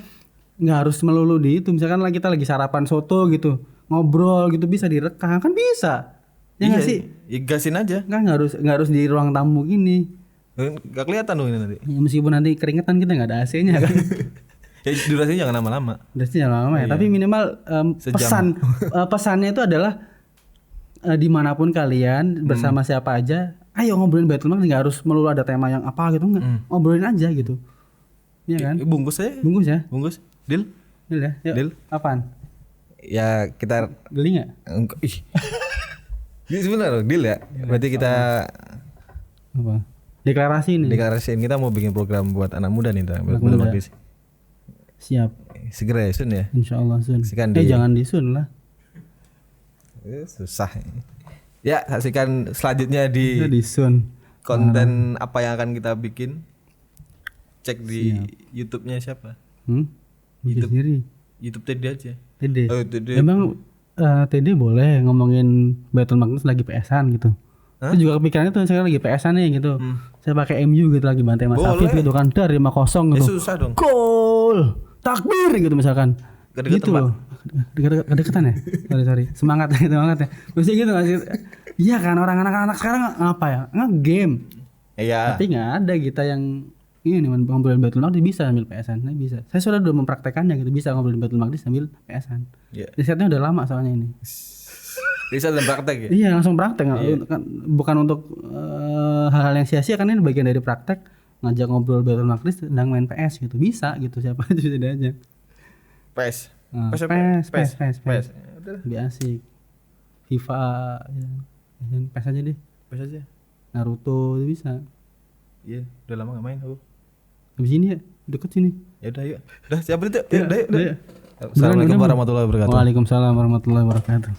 nggak harus melulu di itu. Misalkan kita lagi sarapan soto gitu, ngobrol gitu bisa direkam kan bisa. Ya nggak sih? Ya gasin aja. Nggak harus di ruang tamu gini. Gak kelihatan dong ini nanti. Ya, meskipun nanti keringetan kita nggak ada AC-nya kan. Ya durasinya jangan lama-lama. Durasinya jangan lama ya. Tapi minimal pesannya itu adalah dimanapun kalian bersama siapa aja, ayo ngobrolin Baitul Maqdis, nggak harus melulu ada tema yang apa gitu nggak. Ngobrolin aja gitu. Iya kan? Bungkus aja. Bungkus ya. Bungkus. Deal. Deal ya. Yuk. Deal. Apaan? Ya kita. Geli nggak? Ih. Ini sebenarnya deal ya. Berarti kita. Apa? Deklarasi nih. Deklarasiin kita mau bikin program buat anak muda nih tentang Baitul Maqdis. Siap. Segera ya Sun ya. Insyaallah Sun. Jangan di Sun lah. Susah. Ya saksikan selanjutnya di Sun. Konten apa yang akan kita bikin. Cek di YouTube-nya siapa? YouTube sendiri. YouTube TD aja. TD. Oh, TD. Emang TD boleh ngomongin Baitul Maqdis lagi PS-an gitu. Saya juga kepikirannya tuh saya lagi PS-an nih gitu. Saya pakai MU gitu lagi bantai Mas Afif gitu kan dari 5-0 gitu. Susah dong. Gol. Takbir gitu misalkan. Gitu loh. Kedekatan ya? Sorry. Semangat ya. Mesti gitu gak sih? Iya kan orang anak sekarang apa ya? Nge-game. Iya. Tapi enggak ada kita yang ini ngobrolin Baitul Maqdis bisa sambil PS-an. Nah, bisa. Saya sudah mempraktekannya gitu, bisa ngobrolin Baitul Maqdis sambil PS-an. Yeah. Risetnya udah lama soalnya ini. Riset dan praktek ya? Iya, langsung praktek. Kan, bukan untuk hal-hal yang sia-sia kan ini bagian dari praktek. Ngajak ngobrol Baitul Maqdis sedang main PS gitu. Bisa gitu siapa aja bisa aja. PS. PS. Lebih asik. FIFA ya. PS aja deh. PS aja. Naruto itu bisa. Iya, udah lama enggak main aku. Habis ini ya, deket sini. Ya udah yuk. Udah siap itu. Yuk, udah. Udah. Assalamualaikum warahmatullahi wabarakatuh. Waalaikumsalam warahmatullahi wabarakatuh.